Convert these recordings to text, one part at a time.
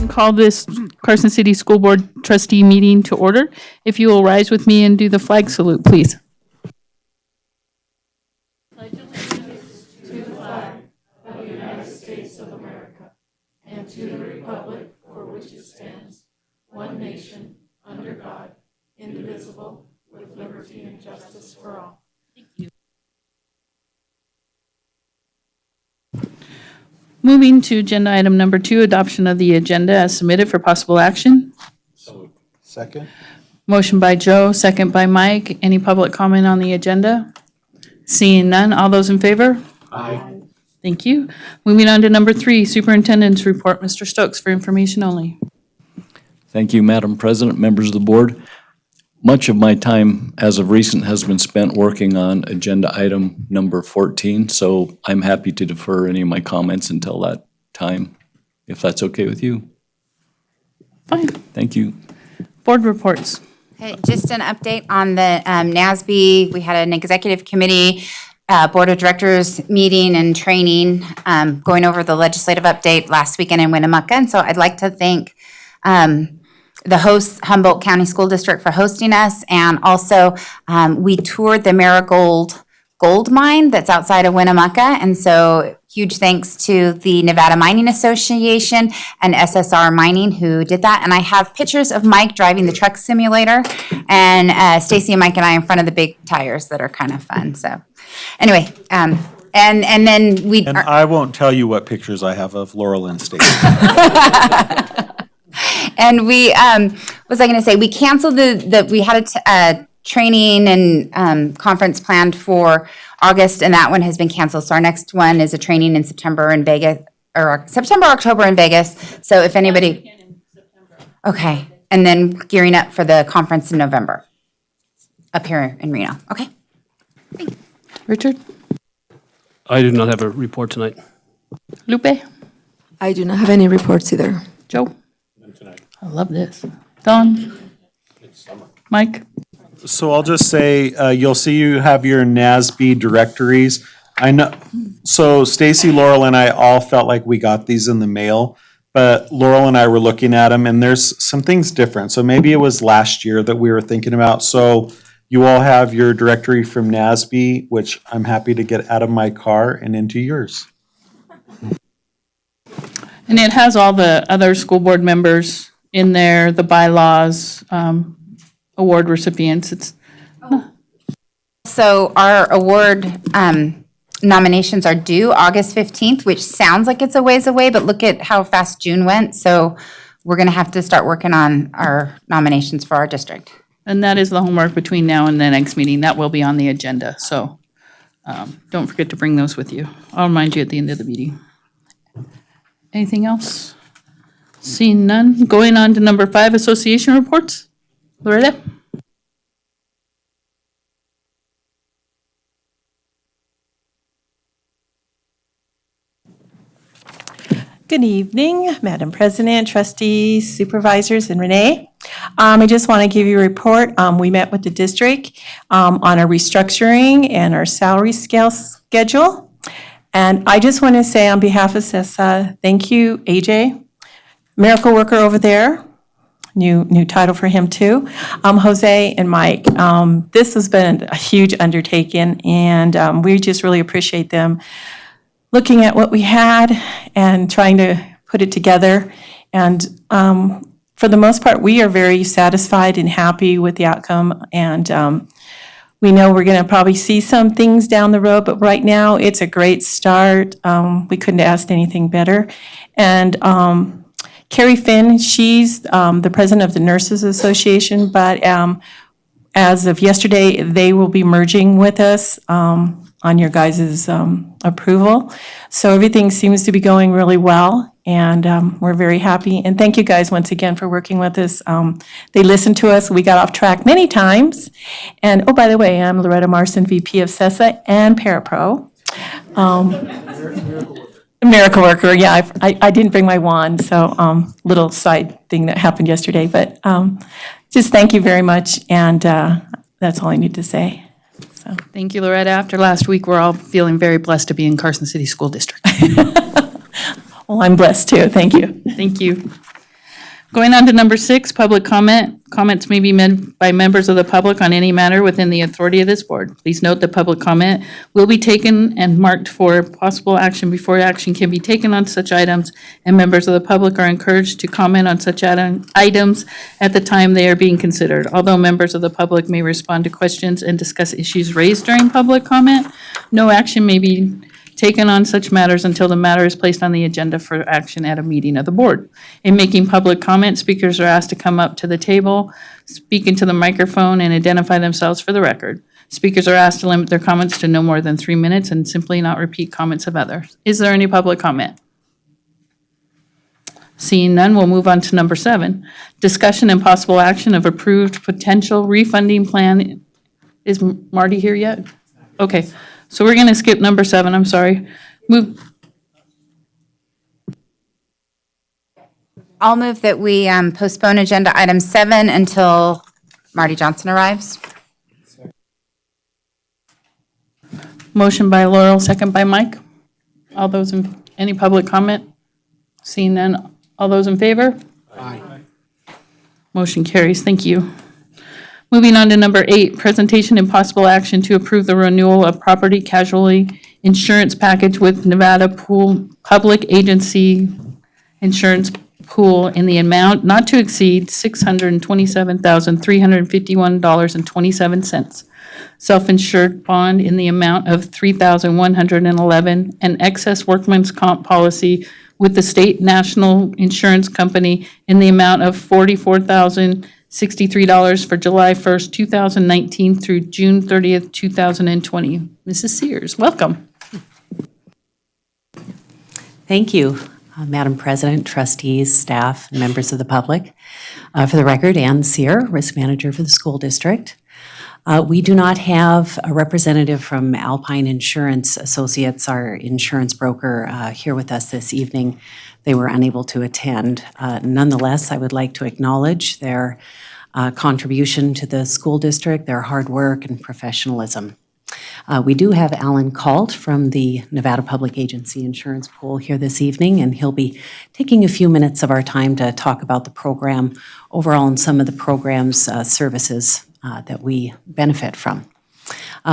Call this Carson City School Board Trustee meeting to order. If you will rise with me and do the flag salute, please. Pledge allegiance to the flag of the United States of America and to the republic for which it stands, one nation, under God, indivisible, with liberty and justice for all. Thank you. Moving to agenda item number 2, adoption of the agenda as submitted for possible action. Second. Motion by Joe, second by Mike. Any public comment on the agenda? Seeing none, all those in favor? Aye. Thank you. Moving on to number 3, superintendent's report. Mr. Stokes, for information only. Thank you, Madam President, members of the board. Much of my time as of recent has been spent working on agenda item number 14, so I'm happy to defer any of my comments until that time, if that's okay with you. Fine. Thank you. Board reports. Okay, just an update on the NASB. We had an executive committee, board of directors meeting and training, going over the legislative update last weekend in Winnemucca. And so I'd like to thank the host, Humboldt County School District, for hosting us. And also, we toured the Marigold gold mine that's outside of Winnemucca. And so huge thanks to the Nevada Mining Association and SSR Mining who did that. And I have pictures of Mike driving the truck simulator and Stacy and Mike and I in front of the big tires that are kind of fun. So anyway, and then we... And I won't tell you what pictures I have of Laurel and Stacy. And we, what was I going to say? We canceled we had a training and conference planned for August, and that one has been canceled. So our next one is a training in September in Vegas, or September, October in Vegas. So if anybody, okay, and then gearing up for the conference in November up here in Reno. Okay. Thanks. Richard? I do not have a report tonight. Lupe? I do not have any reports either. Joe? I love this. Don? Mike? So I'll just say, you'll see you have your NASB directories. I know, so Stacy, Laurel, and I all felt like we got these in the mail, but Laurel and I were looking at them, and there's some things different. So maybe it was last year that we were thinking about. So you all have your directory from NASB, which I'm happy to get out of my car and into yours. And it has all the other school board members in there, the bylaws, award recipients. So our award nominations are due August 15th, which sounds like it's a ways away, but look at how fast June went. So we're going to have to start working on our nominations for our district. And that is the homework between now and the next meeting. That will be on the agenda. So don't forget to bring those with you. I'll remind you at the end of the meeting. Anything else? Seeing none. Going on to number 5, association reports. Loretta? Good evening, Madam President, trustees, supervisors, and Renee. I just want to give you a report. We met with the district on our restructuring and our salary scale schedule. And I just want to say on behalf of CESA, thank you, AJ, miracle worker over there. New title for him too. Jose and Mike. This has been a huge undertaking, and we just really appreciate them looking at what we had and trying to put it together. And for the most part, we are very satisfied and happy with the outcome. And we know we're going to probably see some things down the road, but right now it's a great start. We couldn't have asked anything better. And Carrie Finn, she's the president of the Nurses Association, but as of yesterday, they will be merging with us on your guys' approval. So everything seems to be going really well, and we're very happy. And thank you guys once again for working with us. They listened to us. We got off track many times. And oh, by the way, I'm Loretta Marson, VP of CESA and Parapro. Miracle worker, yeah. I didn't bring my wand, so little side thing that happened yesterday. But just thank you very much, and that's all I need to say. So. Thank you, Loretta. After last week, we're all feeling very blessed to be in Carson City School District. Well, I'm blessed too. Thank you. Thank you. Going on to number 6, public comment. Comments may be made by members of the public on any matter within the authority of this board. Please note that public comment will be taken and marked for possible action before action can be taken on such items, and members of the public are encouraged to comment on such items at the time they are being considered. Although members of the public may respond to questions and discuss issues raised during public comment, no action may be taken on such matters until the matter is placed on the agenda for action at a meeting of the board. In making public comment, speakers are asked to come up to the table, speak into the microphone, and identify themselves for the record. Speakers are asked to limit their comments to no more than 3 minutes and simply not repeat comments of others. Is there any public comment? Seeing none, we'll move on to number 7. Discussion and possible action of approved potential refunding plan. Is Marty here yet? Okay. So we're going to skip number 7, I'm sorry. I'll move that we postpone agenda item 7 until Marty Johnson arrives. Motion by Laurel, second by Mike. All those any public comment? Seeing none, all those in favor? Aye. Motion carries, thank you. Moving on to number 8, presentation and possible action to approve the renewal of property casualty insurance package with Nevada Pool Public Agency Insurance Pool in the amount not to exceed $627,351.27. Self-insured bond in the amount of $3,111, and excess workman's comp policy with the State National Insurance Company in the amount of $44,063 for July 1st, 2019 through June 30th, 2020. Mrs. Sears, welcome. Thank you, Madam President, trustees, staff, and members of the public. For the record, Ann Sear, risk manager for the school district. We do not have a representative from Alpine Insurance Associates, our insurance broker, here with us this evening. They were unable to attend. Nonetheless, I would like to acknowledge their contribution to the school district, their hard work and professionalism. We do have Alan Kalt from the Nevada Public Agency Insurance Pool here this evening, and he'll be taking a few minutes of our time to talk about the program overall and some of the program's services that we benefit from.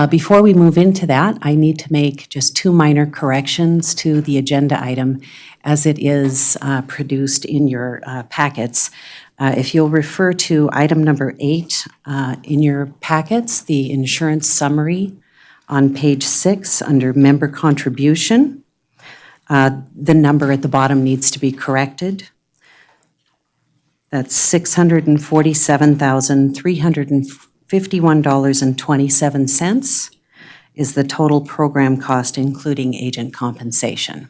Before we move into that, I need to make just 2 minor corrections to the agenda item as it is produced in your packets. If you'll refer to item number 8 in your packets, the insurance summary on page 6 under member contribution, the number at the bottom needs to be corrected. That's $647,351.27 is the total program cost, including agent compensation.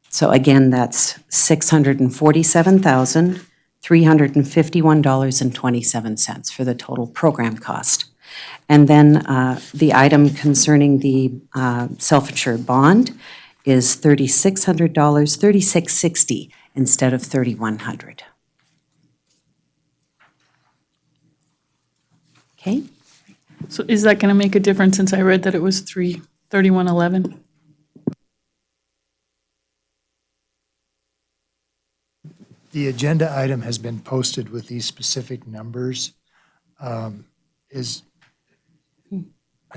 So again, that's $647,351.27 for the total program cost. And then the item concerning the self-insured bond is $3,600, $3,660 instead of $3,100. Okay? So is that going to make a difference since I read that it was $331.11? The agenda item has been posted with these specific numbers. I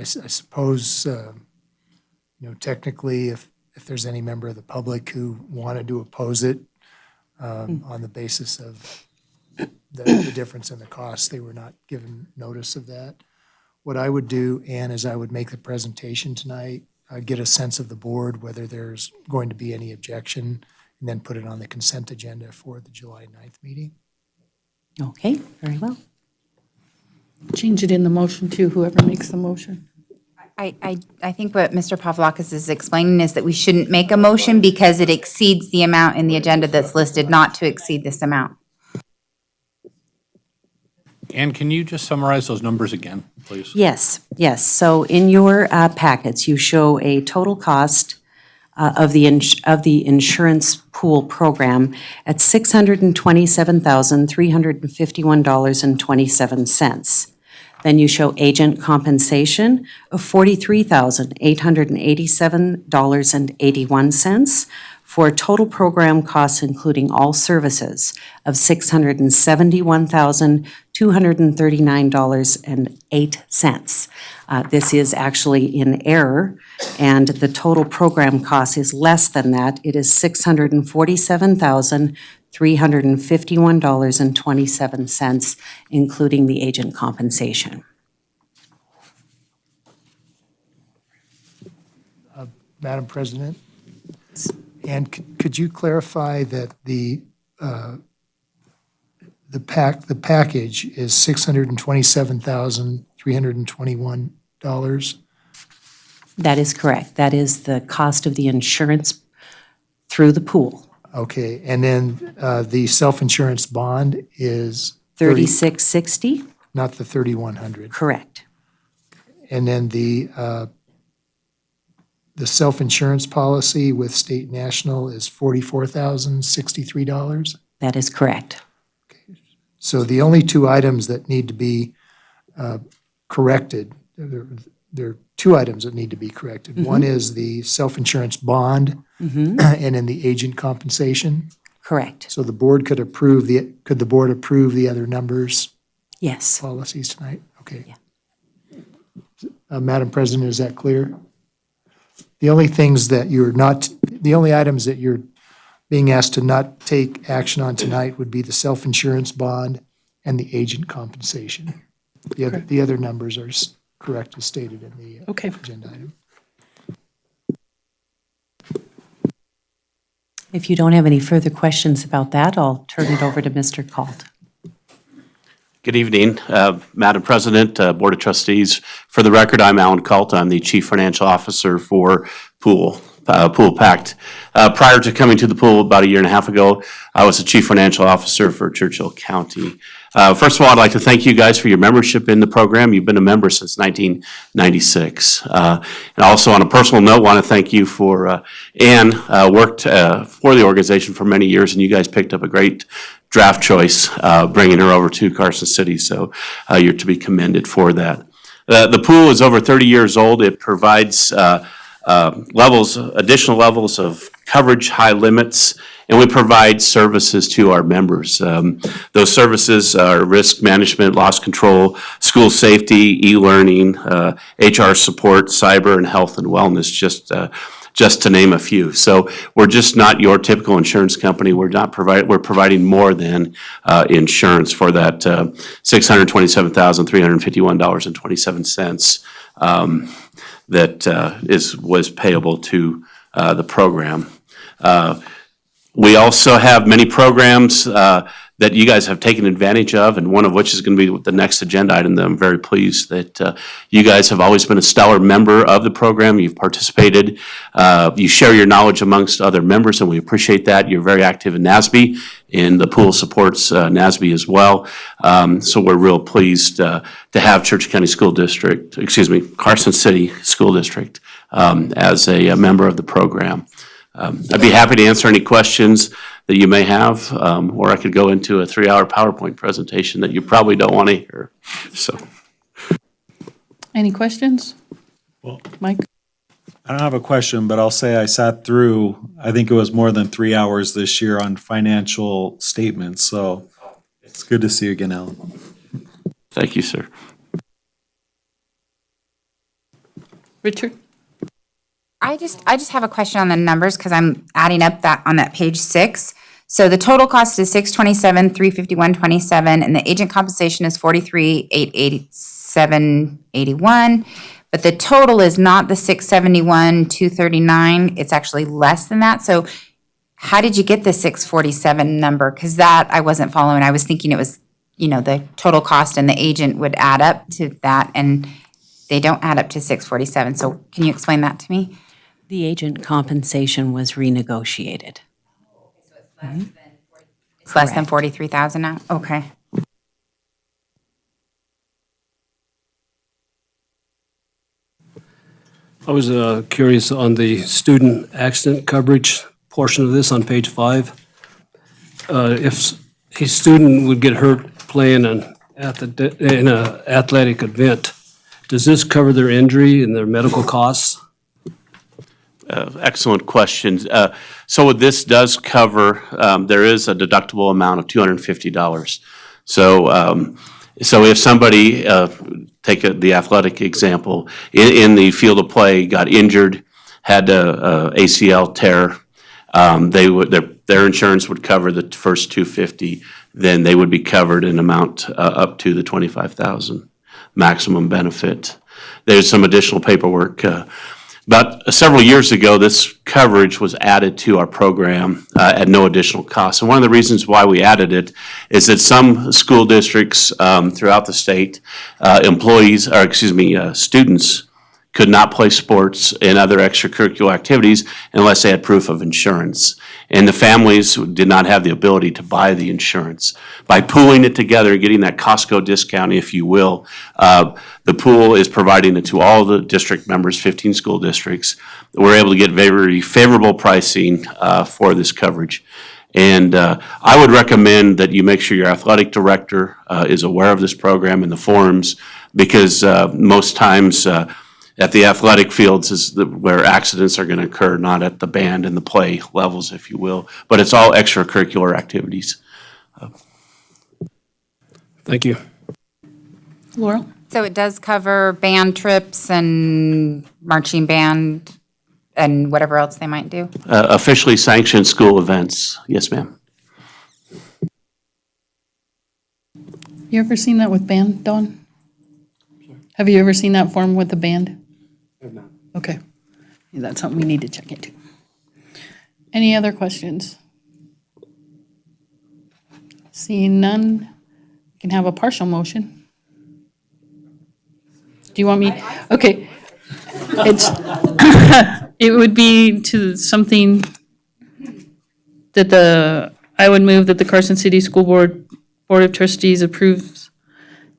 suppose, technically, if there's any member of the public who wanted to oppose it on the basis of the difference in the cost, they were not given notice of that. What I would do, Ann, is I would make the presentation tonight, get a sense of the board, whether there's going to be any objection, and then put it on the consent agenda for the July 9th meeting. Okay, very well. Change it in the motion too, whoever makes the motion. I think what Mr. Pavlakis is explaining is that we shouldn't make a motion because it exceeds the amount in the agenda that's listed not to exceed this amount. Ann, can you just summarize those numbers again, please? Yes. So in your packets, you show a total cost of the insurance pool program at $627,351.27. Then you show agent compensation of $43,887.81 for total program costs, including all services, of $671,239.08. This is actually in error, and the total program cost is less than that. It is $647,351.27, including the agent compensation. Madam President? And could you clarify that the package is $627,321? That is correct. That is the cost of the insurance through the pool. Okay, and then the self-insurance bond is $36.60? not the 3,100. Correct. And then the self-insurance policy with State National is $44,063? That is correct. So the only two items that need to be corrected, there are two items that need to be corrected. One is the self-insurance bond and then the agent compensation. Correct. So the board could the board approve the other numbers, Yes. policies tonight? Okay. Madam President, is that clear? The only items that you're being asked to not take action on tonight would be the self-insurance bond and the agent compensation. The other numbers are correct as stated in the Okay. agenda item. If you don't have any further questions about that, I'll turn it over to Mr. Calt. Good evening, Madam President, Board of Trustees. For the record, I'm Alan Cult. I'm the Chief Financial Officer for Pool Pact. Prior to coming to the pool about a year and a half ago, I was the Chief Financial Officer for Churchill County. First of all, I'd like to thank you guys for your membership in the program. You've been a member since 1996. And also on a personal note, want to thank you for Ann, worked for the organization for many years, and you guys picked up a great draft choice, bringing her over to Carson City. So you're to be commended for that. The pool is over 30 years old. It provides additional levels of coverage, high limits, and we provide services to our members. Those services are risk management, loss control, school safety, e-learning, HR support, cyber, and health and wellness, just to name a few. So we're just not your typical insurance company. We're providing more than insurance for that $627,351.27 that was payable to the program. We also have many programs that you guys have taken advantage of, and one of which is going to be the next agenda item that I'm very pleased that you guys have always been a stellar member of the program. You've participated. You share your knowledge amongst other members, and we appreciate that. You're very active in NASB, and the pool supports NASB as well. So we're real pleased to have Carson City School District as a member of the program. I'd be happy to answer any questions that you may have, or I could go into a 3-hour PowerPoint presentation that you probably don't want to hear. So, Any questions? Well, Mike? I don't have a question, but I'll say I sat through, I think it was more than 3 hours this year on financial statements, so it's good to see you again, Alan. thank you, sir. Richard? I just have a question on the numbers because I'm adding up that on that page 6. So the total cost is $627,351.27, and the agent compensation is $43,887.81. But the total is not the $671,239. It's actually less than that. So how did you get the $647 number? Because that I wasn't following. I was thinking it was, the total cost and the agent would add up to that, and they don't add up to $647. So can you explain that to me? The agent compensation was renegotiated. It's less than $43,000 now? Okay. I was curious on the student accident coverage portion of this on page 5. If a student would get hurt playing in an athletic event, does this cover their injury and their medical costs? Excellent questions. So this does cover, there is a deductible amount of $250. So if somebody, take the athletic example, in the field of play, got injured, had a ACL tear, their insurance would cover the first $250, then they would be covered in amount up to the $25,000 maximum benefit. There's some additional paperwork. About several years ago, this coverage was added to our program at no additional cost. And one of the reasons why we added it is that some school districts throughout the state, students could not play sports and other extracurricular activities unless they had proof of insurance. And the families did not have the ability to buy the insurance. By pooling it together and getting that Costco discount, if you will, the pool is providing it to all the district members, 15 school districts. We're able to get very favorable pricing for this coverage. And I would recommend that you make sure your athletic director is aware of this program and the forums, because most times at the athletic fields is where accidents are going to occur, not at the band and the play levels, if you will. But it's all extracurricular activities. Thank you. Laurel? So it does cover band trips and marching band and whatever else they might do? Officially sanctioned school events. Yes, ma'am. You ever seen that with band, Dawn? Have you ever seen that form with the band? I have not. Okay. That's something we need to check into. Any other questions? Seeing none, we can have a partial motion. Do you want me? Okay. It's, it would be to something that I would move that the Carson City School Board of Trustees approves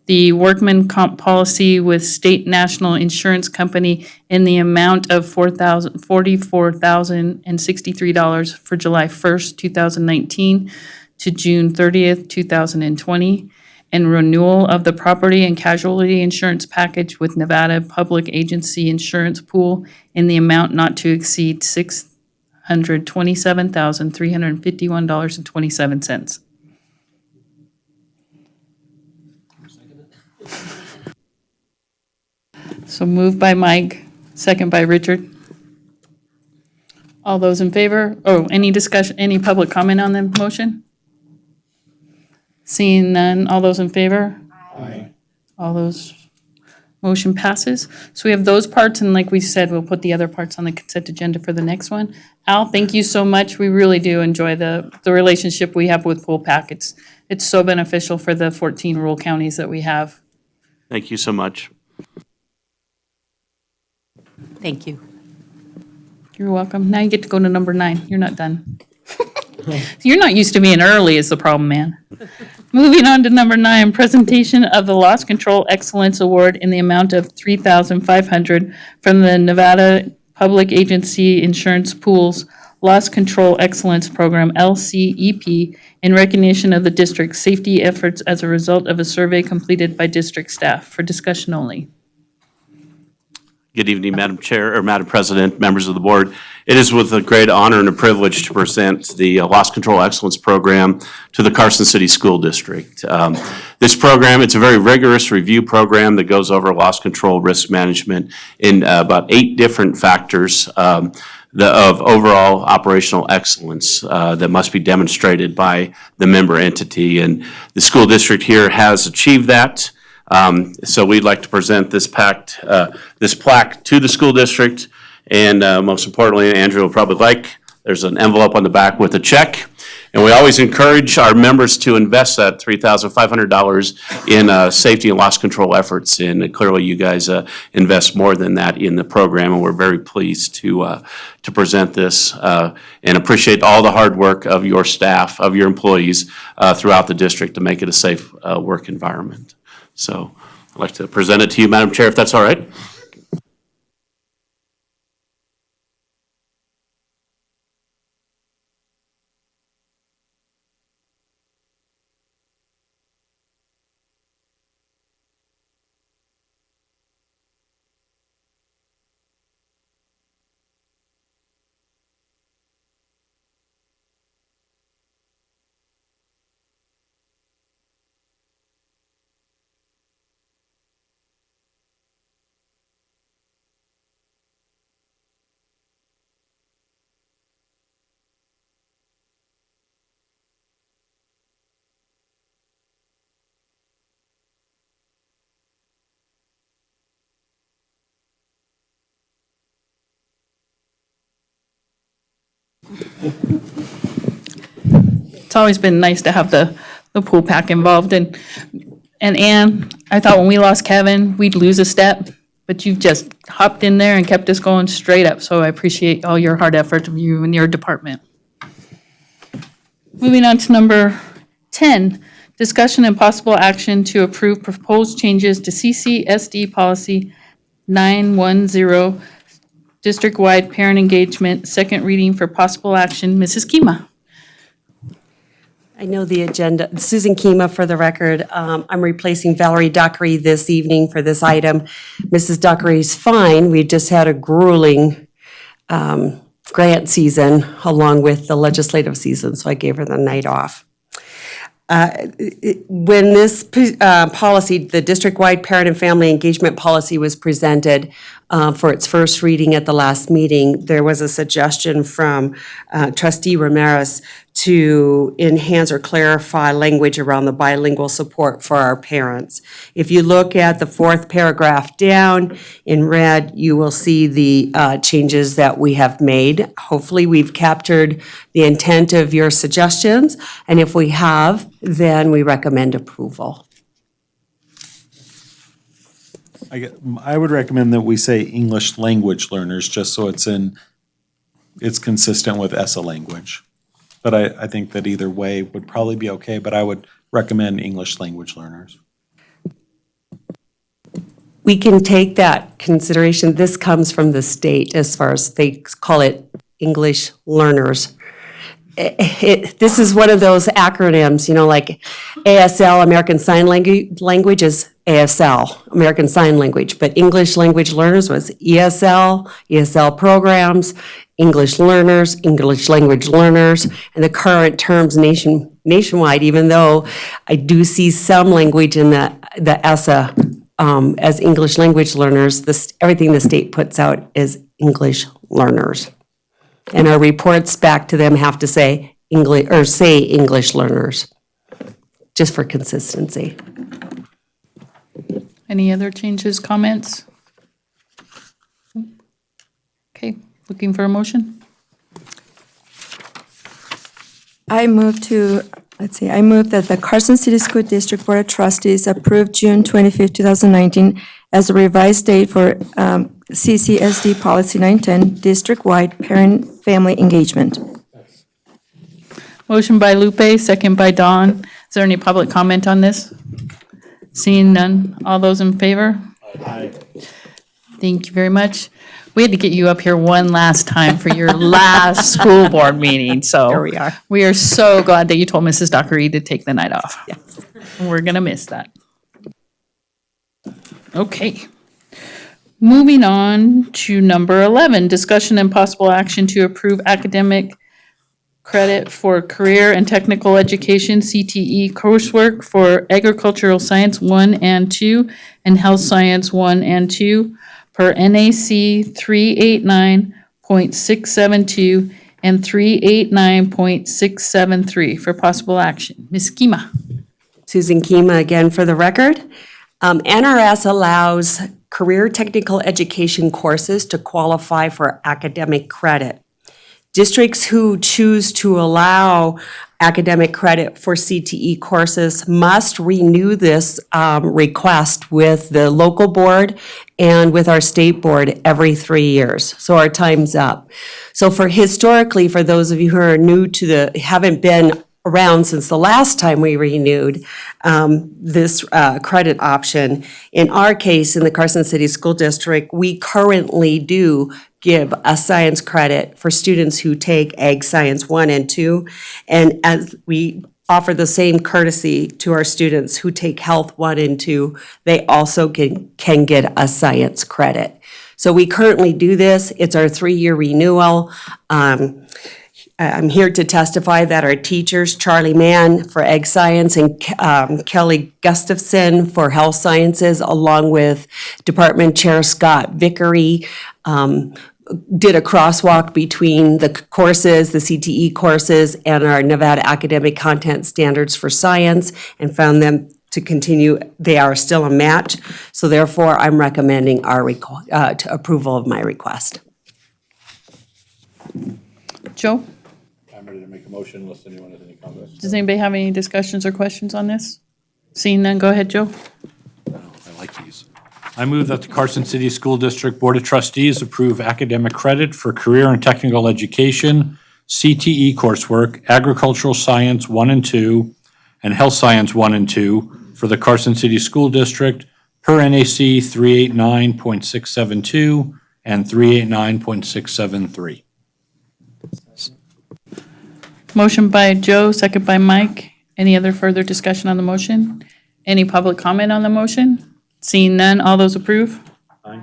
the workman comp policy with State National Insurance Company in the amount of $44,063 for July 1st, 2019 to June 30th, 2020, and renewal of the property and casualty insurance package with Nevada Public Agency Insurance Pool in the amount not to exceed $627,351.27. So moved by Mike, second by Richard. All those in favor? Oh, any discussion, any public comment on the motion? Seeing none, all those in favor? Aye. All those, motion passes. So we have those parts, and like we said, we'll put the other parts on the consent agenda for the next one. Al, thank you so much. We really do enjoy the relationship we have with Pool Pack. It's so beneficial for the 14 rural counties that we have. Thank you so much. Thank you. You're welcome. Now you get to go to number 9. You're not done. You're not used to being early is the problem, man. Moving on to number 9, presentation of the Loss Control Excellence Award in the amount of $3,500 from the Nevada Public Agency Insurance Pool's Loss Control Excellence Program, LCEP, in recognition of the district's safety efforts as a result of a survey completed by district staff. For discussion only. Good evening, Madam Chair, or Madam President, members of the board. It is with a great honor and a privilege to present the Loss Control Excellence Program to the Carson City School District. This program, it's a very rigorous review program that goes over loss control risk management in about 8 different factors of overall operational excellence that must be demonstrated by the member entity. And the school district here has achieved that. So we'd like to present this plaque to the school district, and most importantly, Andrew will probably there's an envelope on the back with a check. And we always encourage our members to invest that $3,500 in safety and loss control efforts. And clearly you guys invest more than that in the program, and we're very pleased to present this and appreciate all the hard work of your staff, of your employees throughout the district to make it a safe work environment. So I'd like to present it to you, Madam Chair, if that's all right. It's always been nice to have the pool pack involved, and Ann, I thought when we lost Kevin, we'd lose a step, but you've just hopped in there and kept us going straight up, so I appreciate all your hard effort of you and your department. Moving on to number 10, discussion and possible action to approve proposed changes to CCSD policy 910, district-wide parent engagement, second reading for possible action. Mrs. Kima. I know the agenda. Susan Kima, for the record. I'm replacing Valerie Dockery this evening for this item. Mrs. Dockery's fine. We just had a grueling grant season along with the legislative season, so I gave her the night off. When this policy, the district-wide parent and family engagement policy was presented for its first reading at the last meeting, there was a suggestion from Trustee Ramirez to enhance or clarify language around the bilingual support for our parents. If you look at the fourth paragraph down in red, you will see the changes that we have made. Hopefully, we've captured the intent of your suggestions, and if we have, then we recommend approval. I would recommend that we say English language learners, just so it's consistent with ESSA language. But I think that either way would probably be okay, but I would recommend English language learners. We can take that consideration. This comes from the state as far as they call it English learners. This is one of those acronyms, like ASL, American Sign Language is ASL, American Sign Language, but English language learners was ESL, ESL programs, English learners, English language learners, and the current terms nationwide, even though I do see some language in the ESSA as English language learners, everything the state puts out is English learners. And our reports back to them have to say English learners, just for consistency. Any other changes, comments? Okay, looking for a motion? I move that the Carson City School District Board of Trustees approve June 25th, 2019 as a revised date for CCSD Policy 910, district-wide parent-family engagement. Motion by Lupe, second by Dawn. Is there any public comment on this? Seeing none, all those in favor? Aye. Thank you very much. We had to get you up here one last time for your last school board meeting, so. Here we are. We are so glad that you told Mrs. Dockery to take the night off. Yes. We're gonna miss that. Okay. Moving on to number 11, discussion and possible action to approve academic credit for career and technical education, CTE coursework for agricultural science 1 and 2 and health science 1 and 2 per NAC 389.672 and 389.673 for possible action. Ms. Kima. Susan Kima again for the record. NRS allows career technical education courses to qualify for academic credit. Districts who choose to allow academic credit for CTE courses must renew this request with the local board and with our state board every 3 years. So our time's up. So historically, for those of you who are new to haven't been around since the last time we renewed this credit option. In our case, in the Carson City School District, we currently do give a science credit for students who take Ag Science 1 and 2. And as we offer the same courtesy to our students who take Health 1 and 2, they also can get a science credit. So we currently do this. It's our 3-year renewal. I'm here to testify that our teachers, Charlie Mann for Ag Science and Kelly Gustafson for Health Sciences, along with Department Chair Scott Vickery, did a crosswalk between the courses, the CTE courses, and our Nevada Academic Content Standards for Science, and found them to continue. They are still a match. So therefore, I'm recommending approval of my request. Joe? a motion unless anyone has any comments. Does anybody have any discussions or questions on this? Seeing none, go ahead, Joe. I like these. I move that the Carson City School District Board of Trustees approve academic credit for career and technical education, CTE coursework, agricultural science 1 and 2, and health science 1 and 2 for the Carson City School District per NAC 389.672 and 389.673. Motion by Joe, second by Mike. Any other further discussion on the motion? Any public comment on the motion? Seeing none, all those approve? Aye.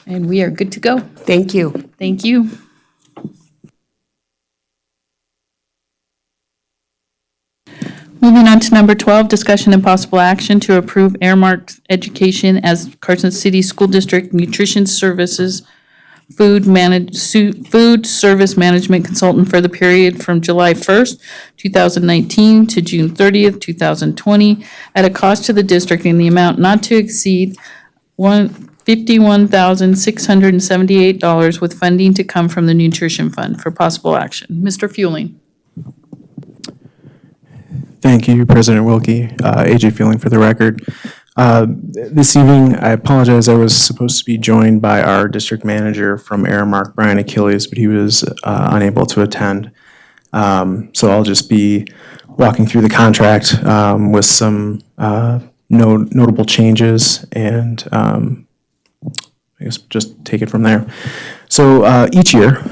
And we are good to go. Thank you. Thank you. Moving on to number 12, discussion and possible action to approve Airmark Education as Carson City School District Nutrition Services food service management consultant for the period from July 1st, 2019 to June 30th, 2020, at a cost to the district in the amount not to exceed $51,678 with funding to come from the Nutrition Fund for possible action. Mr. Fueling. Thank you, President Wilkie. AJ Fueling for the record. This evening, I apologize, I was supposed to be joined by our district manager from Aramark, Brian Achilles, but he was unable to attend. So I'll just be walking through the contract with some notable changes and I guess just take it from there. So each year,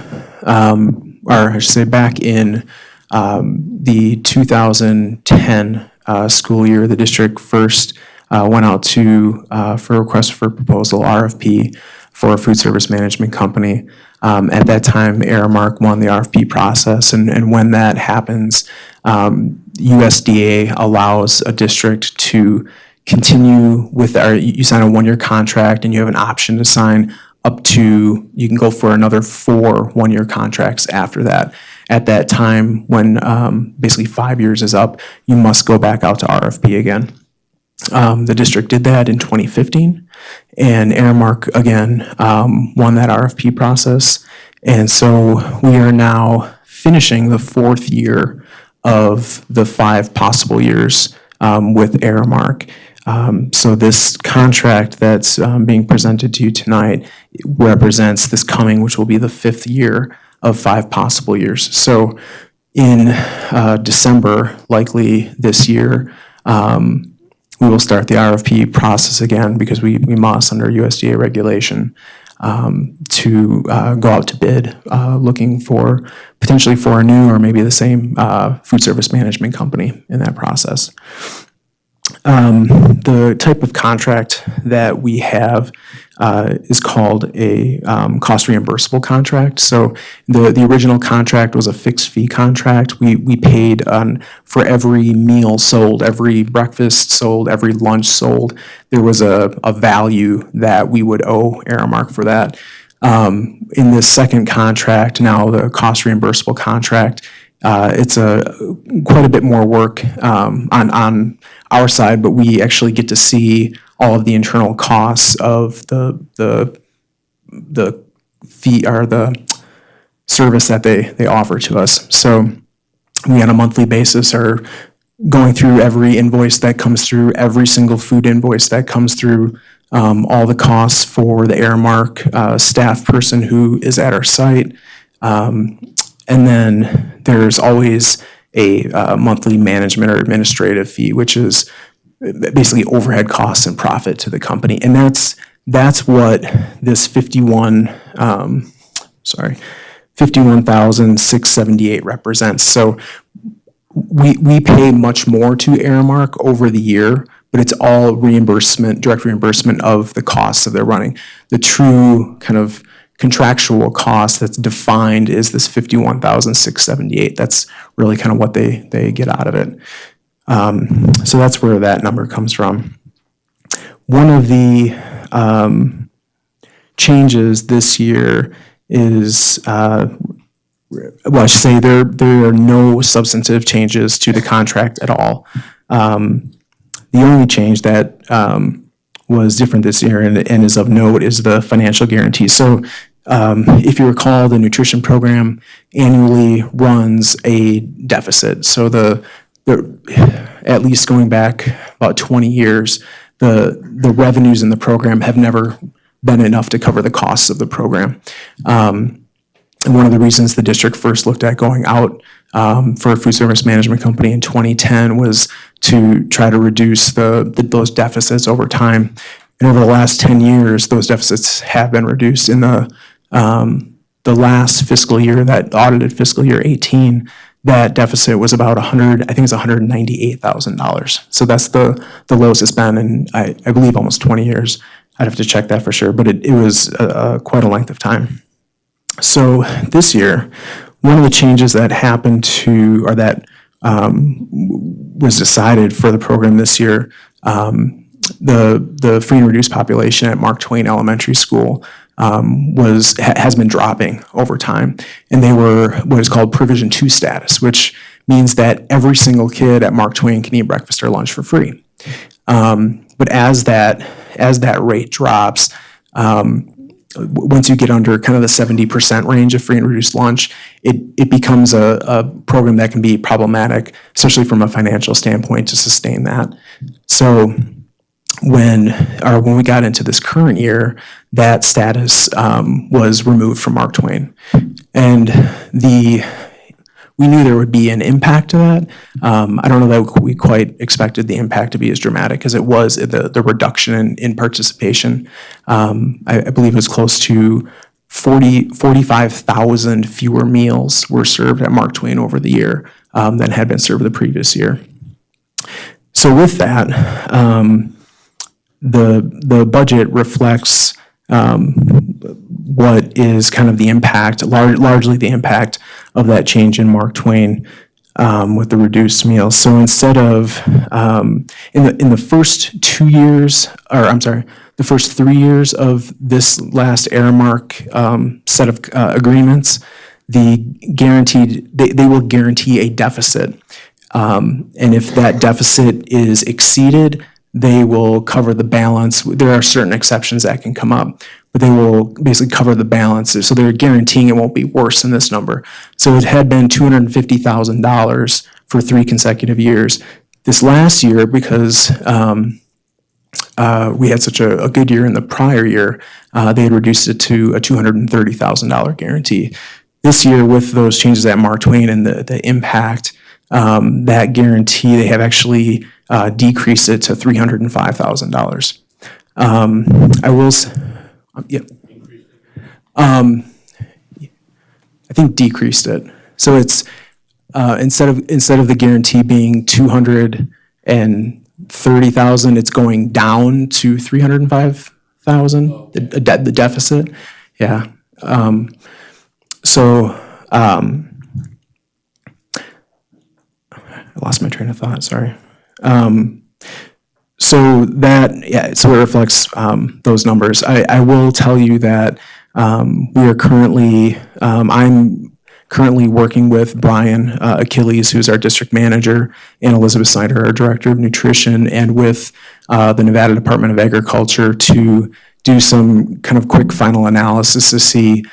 or I should say back in the 2010 school year, the district first went out to for a request for proposal, RFP, for a food service management company. At that time, Aramark won the RFP process, and when that happens, USDA allows a district to continue with you sign a one-year contract, and you have an option to sign up to, you can go for another 4 one-year contracts after that. At that time, when basically 5 years is up, you must go back out to RFP again. The district did that in 2015, and Aramark again won that RFP process. And so we are now finishing the 4th year of the 5 possible years with Aramark. So this contract that's being presented to you tonight represents this coming, which will be the 5th year of 5 possible years. So in December, likely this year, we will start the RFP process again because we must, under USDA regulation, to go out to bid, looking for potentially for a new or maybe the same food service management company in that process. The type of contract that we have is called a cost reimbursable contract. So the original contract was a fixed fee contract. We paid for every meal sold, every breakfast sold, every lunch sold. There was a value that we would owe Aramark for that. In this second contract, now the cost reimbursable contract, it's quite a bit more work on our side, but we actually get to see all of the internal costs of the fee or the service that they offer to us. So we on a monthly basis are going through every invoice that comes through, every single food invoice that comes through, all the costs for the Aramark staff person who is at our site. And then there's always a monthly management or administrative fee, which is basically overhead costs and profit to the company. And that's what this $51,678 represents. So we pay much more to Aramark over the year, but it's all reimbursement, direct reimbursement of the costs of their running. The true kind of contractual cost that's defined is this $51,678. That's really kind of what they get out of it. So that's where that number comes from. One of the changes this year is, well, I should say there are no substantive changes to the contract at all. The only change that was different this year and is of note is the financial guarantee. So if you recall, the nutrition program annually runs a deficit. So at least going back about 20 years, the revenues in the program have never been enough to cover the costs of the program. And one of the reasons the district first looked at going out for a food service management company in 2010 was to try to reduce those deficits over time. And over the last 10 years, those deficits have been reduced. In the last fiscal year, that audited fiscal year 18, that deficit was about $198,000. So that's the lowest it's been in, I believe, almost 20 years. I'd have to check that for sure, but it was quite a length of time. So this year, one of the changes that happened that was decided for the program this year, the free and reduced population at Mark Twain Elementary School has been dropping over time, and they were what is called Provision 2 status, which means that every single kid at Mark Twain can eat breakfast or lunch for free. But as that rate drops, once you get under kind of the 70% range of free and reduced lunch, it becomes a program that can be problematic, especially from a financial standpoint, to sustain that. So when we got into this current year, that status was removed from Mark Twain. And we knew there would be an impact to that. I don't know that we quite expected the impact to be as dramatic as it was, the reduction in participation. I believe it was close to 45,000 fewer meals were served at Mark Twain over the year than had been served the previous year. So with that, the budget reflects what is kind of the impact, largely the impact of that change in Mark Twain with the reduced meals. So instead of, in the first 2 years, the first 3 years of this last Aramark set of agreements, they will guarantee a deficit. And if that deficit is exceeded, they will cover the balance. There are certain exceptions that can come up, but they will basically cover the balance. So they're guaranteeing it won't be worse than this number. So it had been $250,000 for 3 consecutive years. This last year, because we had such a good year in the prior year, they had reduced it to a $230,000 guarantee. This year, with those changes at Mark Twain and the impact, that guarantee, they have actually decreased it to $305,000. I will, yep. I think decreased it. So it's instead of the guarantee being $230,000, it's going down to $305,000. The deficit, yeah. I lost my train of thought. Sorry. So it reflects those numbers. I will tell you that we are currently, I'm currently working with Brian Achilles, who's our district manager, and Elizabeth Snyder, our director of nutrition, and with the Nevada Department of Agriculture to do some kind of quick final analysis to see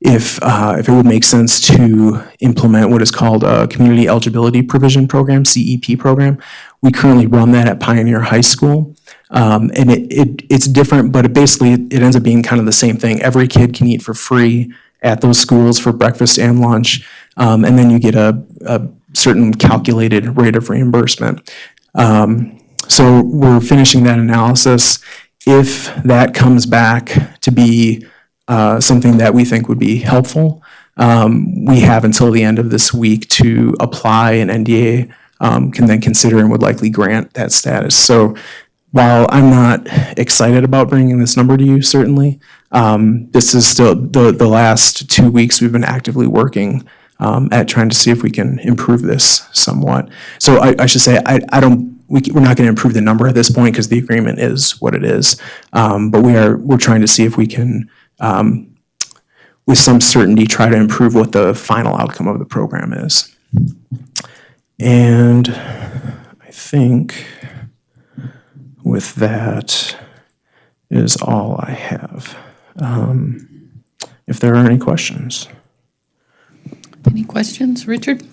if it would make sense to implement what is called a Community Eligibility Provision Program, CEP program. We currently run that at Pioneer High School. And it's different, but it ends up being kind of the same thing. Every kid can eat for free at those schools for breakfast and lunch. And then you get a certain calculated rate of reimbursement. So we're finishing that analysis. If that comes back to be something that we think would be helpful, we have until the end of this week to apply, and NDA can then consider and would likely grant that status. So while I'm not excited about bringing this number to you, certainly, this is still the last 2 weeks we've been actively working at trying to see if we can improve this somewhat. So I should say, we're not going to improve the number at this point because the agreement is what it is. But we're trying to see if we can, with some certainty, try to improve what the final outcome of the program is. And I think with that is all I have. if there are any questions. Any questions, Richard?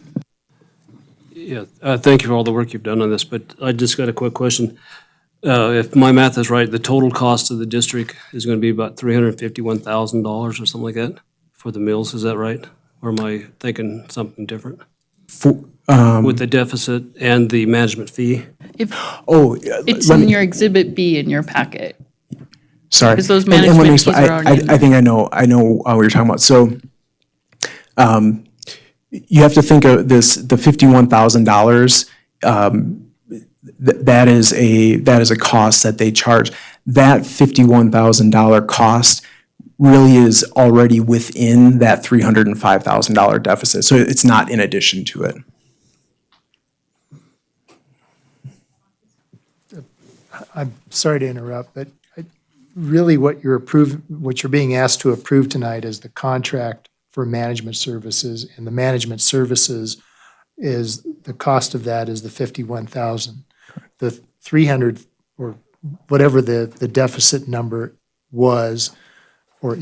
Yeah, thank you for all the work you've done on this, but I just got a quick question. If my math is right, the total cost of the district is going to be about $351,000 or something like that for the mills, is that right? Or am I thinking something different? With the deficit and the management fee? It's in your Exhibit B in your packet. Sorry. Because those And let me management fees explain. are already in I think I know what you're talking about. So, you have to think of this, the $51,000, that is a cost that they charge. That $51,000 cost really is already within that $305,000 deficit. So it's not in addition to it. I'm sorry to interrupt, but really what you're being asked to approve tonight is the contract for management services, and the management services is, the cost of that is the $51,000. The 300 or whatever the deficit number was or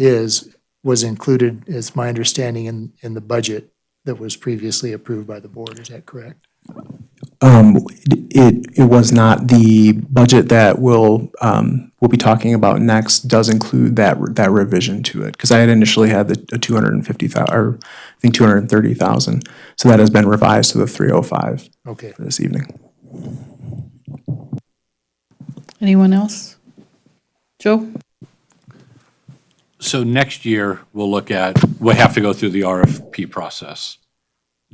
was included, is my understanding, in the budget that was previously approved by the board. Is that correct? It was not. The budget that we'll be talking about next does include that revision to it, because I had initially had the 250,000, or I think 230,000. So that has been revised to the 305. Okay. For this evening. Anyone else? Joe? So next year, we'll have to go through the RFP process.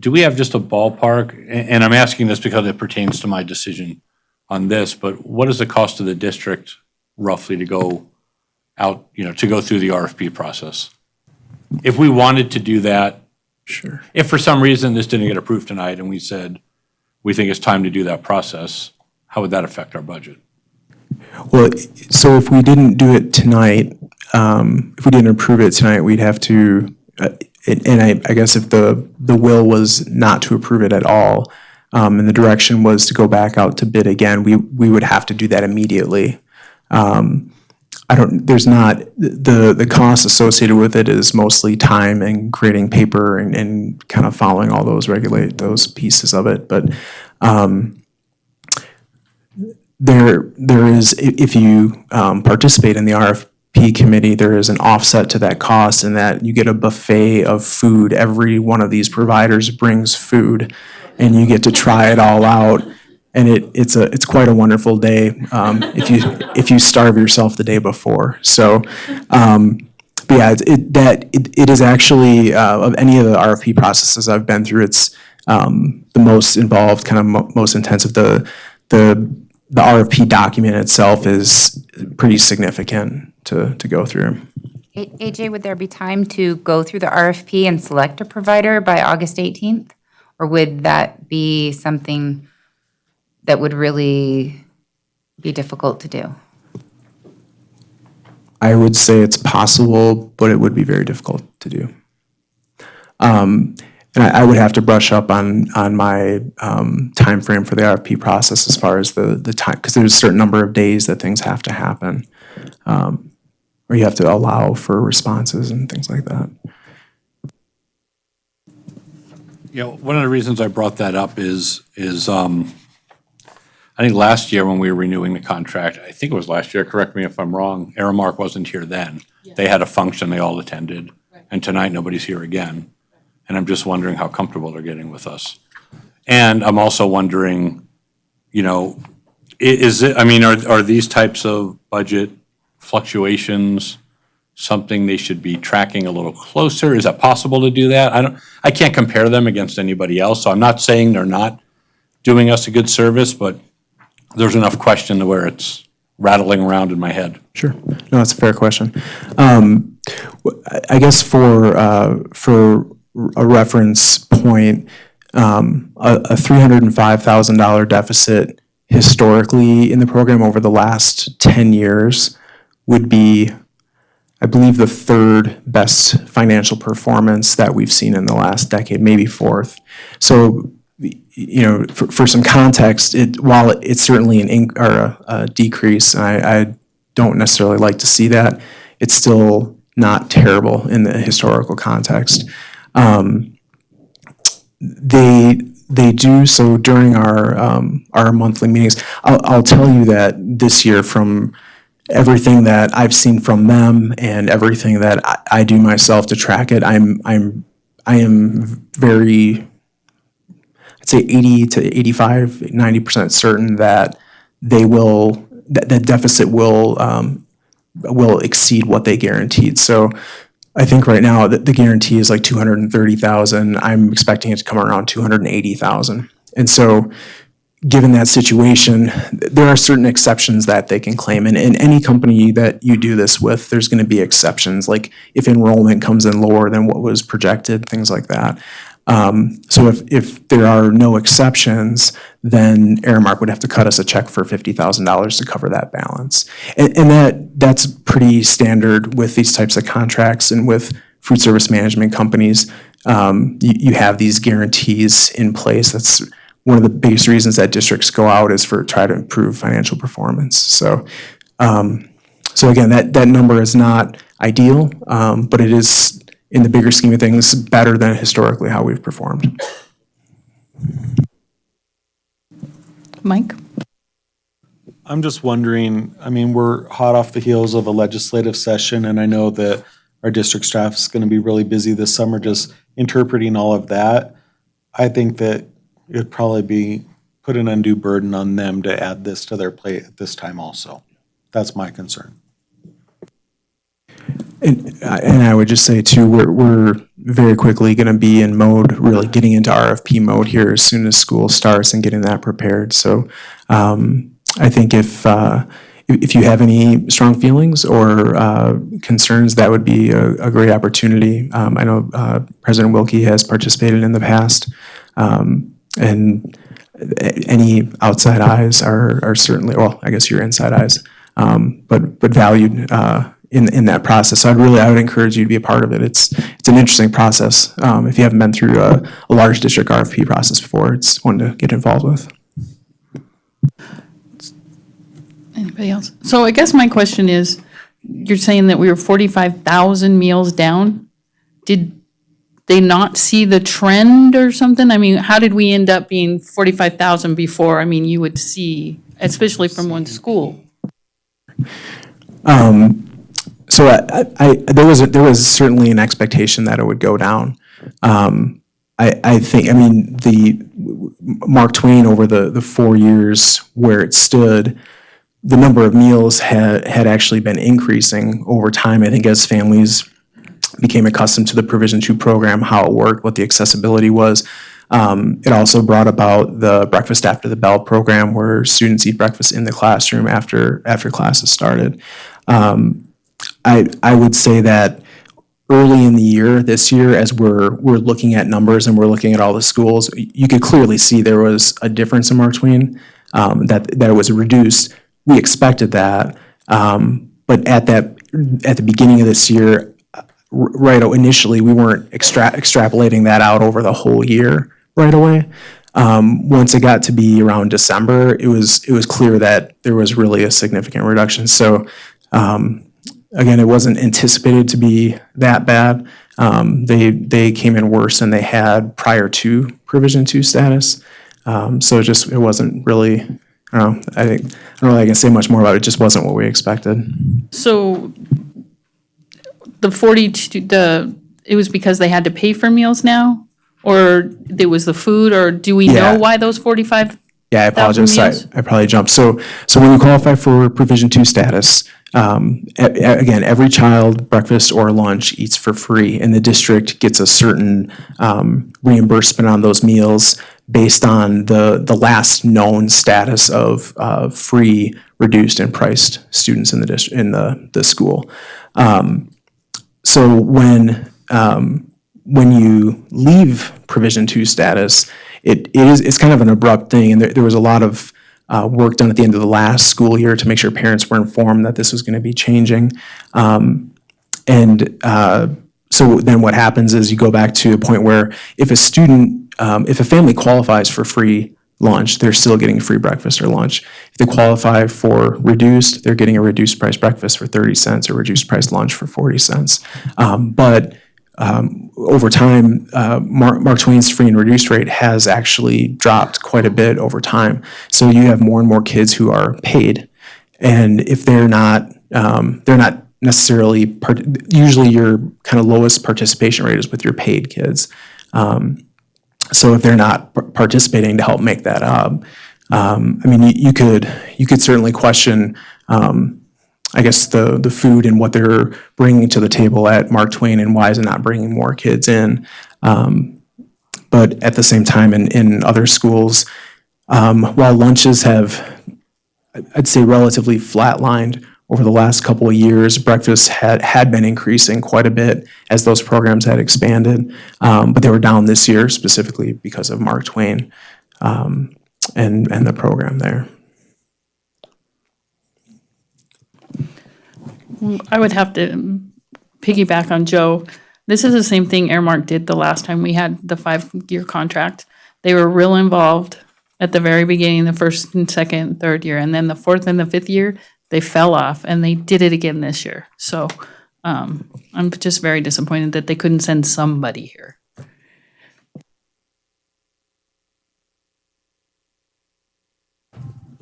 Do we have just a ballpark? And I'm asking this because it pertains to my decision on this, but what is the cost of the district roughly to go out, to go through the RFP process? If we wanted to do that, sure. If for some reason this didn't get approved tonight and we said, we think it's time to do that process, how would that affect our budget? Well, so if we didn't do it tonight, if we didn't approve it tonight, we'd have to, and I guess if the will was not to approve it at all, and the direction was to go back out to bid again, we would have to do that immediately. There's not, the cost associated with it is mostly time and creating paper and kind of following all those pieces of it. But there is, if you participate in the RFP committee, there is an offset to that cost, in that you get a buffet of food. Every one of these providers brings food, and you get to try it all out. And it's quite a wonderful day if you starve yourself the day before. So, but yeah, it is actually of any of the RFP processes I've been through, it's the most involved, kind of most intensive. The RFP document itself is pretty significant to go through. AJ, would there be time to go through the RFP and select a provider by August 18th? Or would that be something that would really be difficult to do? I would say it's possible, but it would be very difficult to do. And I would have to brush up on my time frame for the RFP process, as far as the time, because there's a certain number of days that things have to happen, or you have to allow for responses and things like that. One of the reasons I brought that up is I think last year when we were renewing the contract, I think it was last year, correct me if I'm wrong, Aramark wasn't here then. They had a function, they all attended, and tonight nobody's here again. And I'm just wondering how comfortable they're getting with us. And I'm also wondering, are these types of budget fluctuations something they should be tracking a little closer? Is that possible to do that? I can't compare them against anybody else, so I'm not saying they're not doing us a good service, but there's enough question to where it's rattling around in my head. Sure. No, that's a fair question. I guess for a reference point, a $305,000 deficit historically in the program over the last 10 years would be, I believe, the third best financial performance that we've seen in the last decade, maybe fourth. So, for some context, while it's certainly a decrease, and I don't necessarily like to see that, it's still not terrible in the historical context. They do so during our monthly meetings. I'll tell you that this year, from everything that I've seen from them and everything that I do myself to track it, I am very, I'd say 80 to 85, 90% certain that that deficit will exceed what they guaranteed. So I think right now the guarantee is like 230,000. I'm expecting it to come around 280,000. And so given that situation, there are certain exceptions that they can claim. And in any company that you do this with, there's going to be exceptions, like if enrollment comes in lower than what was projected, things like that. So if there are no exceptions, then Aramark would have to cut us a check for $50,000 to cover that balance. And that's pretty standard with these types of contracts and with food service management companies. You have these guarantees in place. That's one of the biggest reasons that districts go out is for try to improve financial performance. So again, that number is not ideal, but it is, in the bigger scheme of things, better than historically how we've performed. Mike? I'm just wondering, I mean, we're hot off the heels of a legislative session, and I know that our district staff is going to be really busy this summer just interpreting all of that. I think that it'd probably be put an undue burden on them to add this to their plate at this time also. That's my concern. And I would just say too, we're very quickly going to be in mode, really getting into RFP mode here as soon as school starts and getting that prepared. So I think if you have any strong feelings or concerns, that would be a great opportunity. I know President Wilkie has participated in the past, and any outside eyes are certainly, well, I guess you're inside eyes, but valued in that process. So I would encourage you to be a part of it. It's an interesting process. If you haven't been through a large district RFP process before, it's one to get involved with. Anybody else? So I guess my question is, you're saying that we were 45,000 meals down? Did they not see the trend or something? I mean, how did we end up being 45,000 before? I mean, you would see, especially from one school. So there was certainly an expectation that it would go down. I think, I mean, the Mark Twain over the 4 years where it stood, the number of meals had actually been increasing over time. I think as families became accustomed to the Provision 2 program, how it worked, what the accessibility was. It also brought about the Breakfast After the Bell program, where students eat breakfast in the classroom after classes started. I would say that early in the year, this year, as we're looking at numbers and we're looking at all the schools, you could clearly see there was a difference in Mark Twain, that it was reduced. We expected that, but at the beginning of this year, right initially, we weren't extrapolating that out over the whole year right away. Once it got to be around December, it was clear that there was really a significant reduction. So again, it wasn't anticipated to be that bad. They came in worse than they had prior to Provision 2 status. So it wasn't really, I don't know, I don't know if I can say much more about it. It just wasn't what we expected. So the 42, it was because they had to pay for meals now? Or there was the food, or do we know why those 45? Yeah, I apologize. I probably jumped. So when you qualify for Provision 2 status, again, every child, breakfast or lunch, eats for free, and the district gets a certain reimbursement on those meals based on the last known status of free, reduced, and priced students in the school. So when you leave Provision 2 status, it's kind of an abrupt thing, and there was a lot of work done at the end of the last school year to make sure parents were informed that this was going to be changing. So then what happens is you go back to a point where if a family qualifies for free lunch, they're still getting free breakfast or lunch. If they qualify for reduced, they're getting a reduced price breakfast for 30 cents or reduced price lunch for 40 cents. But over time, Mark Twain's free and reduced rate has actually dropped quite a bit over time. So you have more and more kids who are paid. And if they're not necessarily, usually your kind of lowest participation rate is with your paid kids. So if they're not participating to help make that up, I mean, you could certainly question, I guess, the food and what they're bringing to the table at Mark Twain and why is it not bringing more kids in. But at the same time, in other schools, while lunches have, I'd say, relatively flatlined over the last couple of years, breakfast had been increasing quite a bit as those programs had expanded, but they were down this year specifically because of Mark Twain and the program there. I would have to piggyback on Joe. This is the same thing Airmark did the last time we had the 5-year contract. They were real involved at the very beginning, the first and second and third year, and then the fourth and the fifth year, they fell off, and they did it again this year. So I'm just very disappointed that they couldn't send somebody here.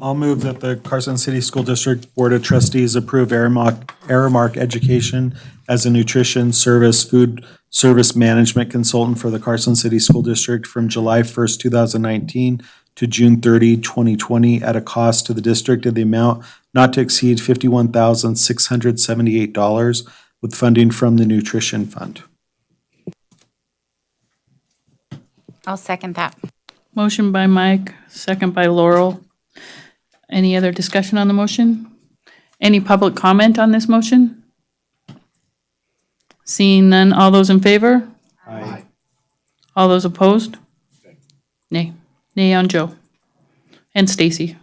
I'll move that the Carson City School District Board of Trustees approve Aramark Education as a nutrition service, food service management consultant for the Carson City School District from July 1st, 2019 to June 30, 2020 at a cost to the district of the amount not to exceed $51,678 with funding from the Nutrition Fund. I'll second that. Motion by Mike, second by Laurel. Any other discussion on the motion? Any public comment on this motion? Seeing none, all those in favor? Aye. All those opposed? Nay. Nay on Joe. And Stacy.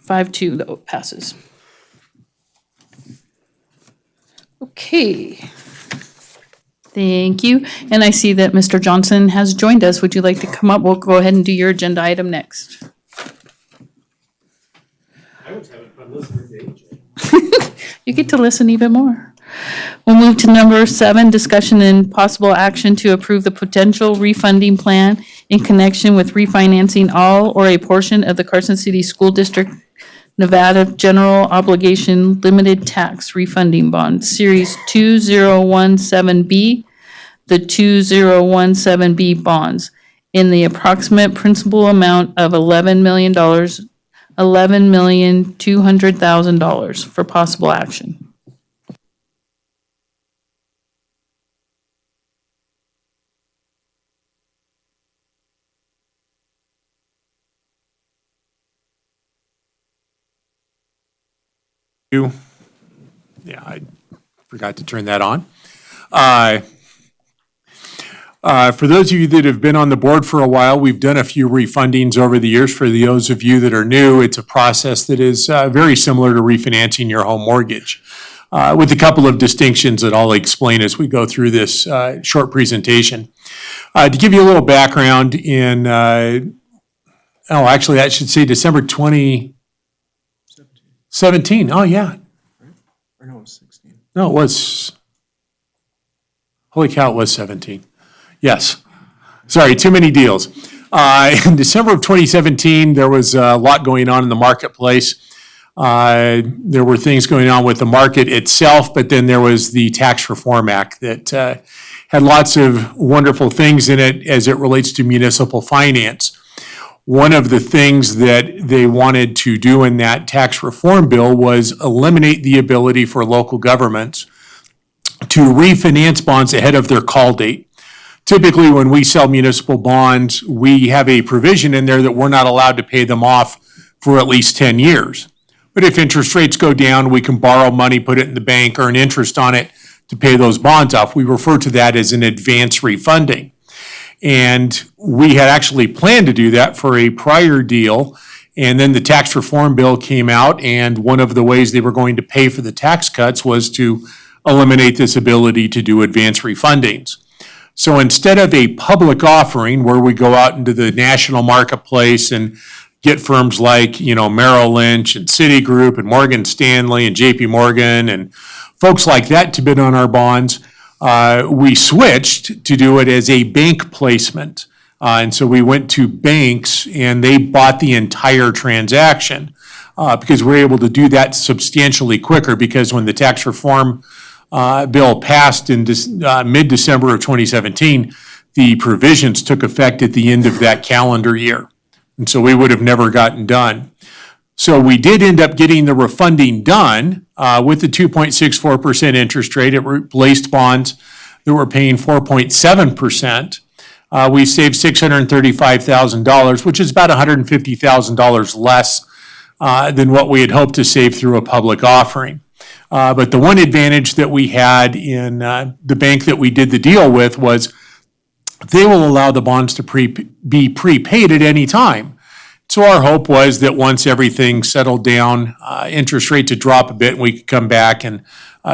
5-2, though, passes. Okay. Thank you. And I see that Mr. Johnson has joined us. Would you like to come up? We'll go ahead and do your agenda item next. I was having fun listening to AJ. You get to listen even more. We'll move to number 7, discussion and possible action to approve the potential refunding plan in connection with refinancing all or a portion of the Carson City School District Nevada General Obligation Limited Tax Refunding Bond, Series 2017B, the 2017B bonds, in the approximate principal amount of $11,200,000 for possible action. Yeah, I forgot to turn that on. For those of you that have been on the board for a while, we've done a few refundings over the years. For those of you that are new, it's a process that is very similar to refinancing your home mortgage, with a couple of distinctions that I'll explain as we go through this short presentation. To give you a little background, in, actually, I should say December 2017. Oh, yeah. Or no, it was 16. No, it was, holy cow, it was 17. Yes. Sorry, too many deals. In December of 2017, there was a lot going on in the marketplace. There were things going on with the market itself, but then there was the Tax Reform Act that had lots of wonderful things in it as it relates to municipal finance. One of the things that they wanted to do in that tax reform bill was eliminate the ability for local governments to refinance bonds ahead of their call date. Typically, when we sell municipal bonds, we have a provision in there that we're not allowed to pay them off for at least 10 years. But if interest rates go down, we can borrow money, put it in the bank, earn interest on it to pay those bonds off. We refer to that as an advance refunding. And we had actually planned to do that for a prior deal. And then the tax reform bill came out, and one of the ways they were going to pay for the tax cuts was to eliminate this ability to do advance refundings. So instead of a public offering where we go out into the national marketplace and get firms like, Merrill Lynch and Citigroup and Morgan Stanley and JP Morgan and folks like that to bid on our bonds, we switched to do it as a bank placement. And so we went to banks and they bought the entire transaction because we're able to do that substantially quicker, because when the tax reform bill passed in mid-December of 2017, the provisions took effect at the end of that calendar year. And so we would have never gotten done. So we did end up getting the refunding done with the 2.64% interest rate. It replaced bonds that were paying 4.7%. We saved $635,000, which is about $150,000 less than what we had hoped to save through a public offering. But the one advantage that we had in the bank that we did the deal with was they will allow the bonds to be prepaid at any time. So our hope was that once everything settled down, interest rates would drop a bit, and we could come back and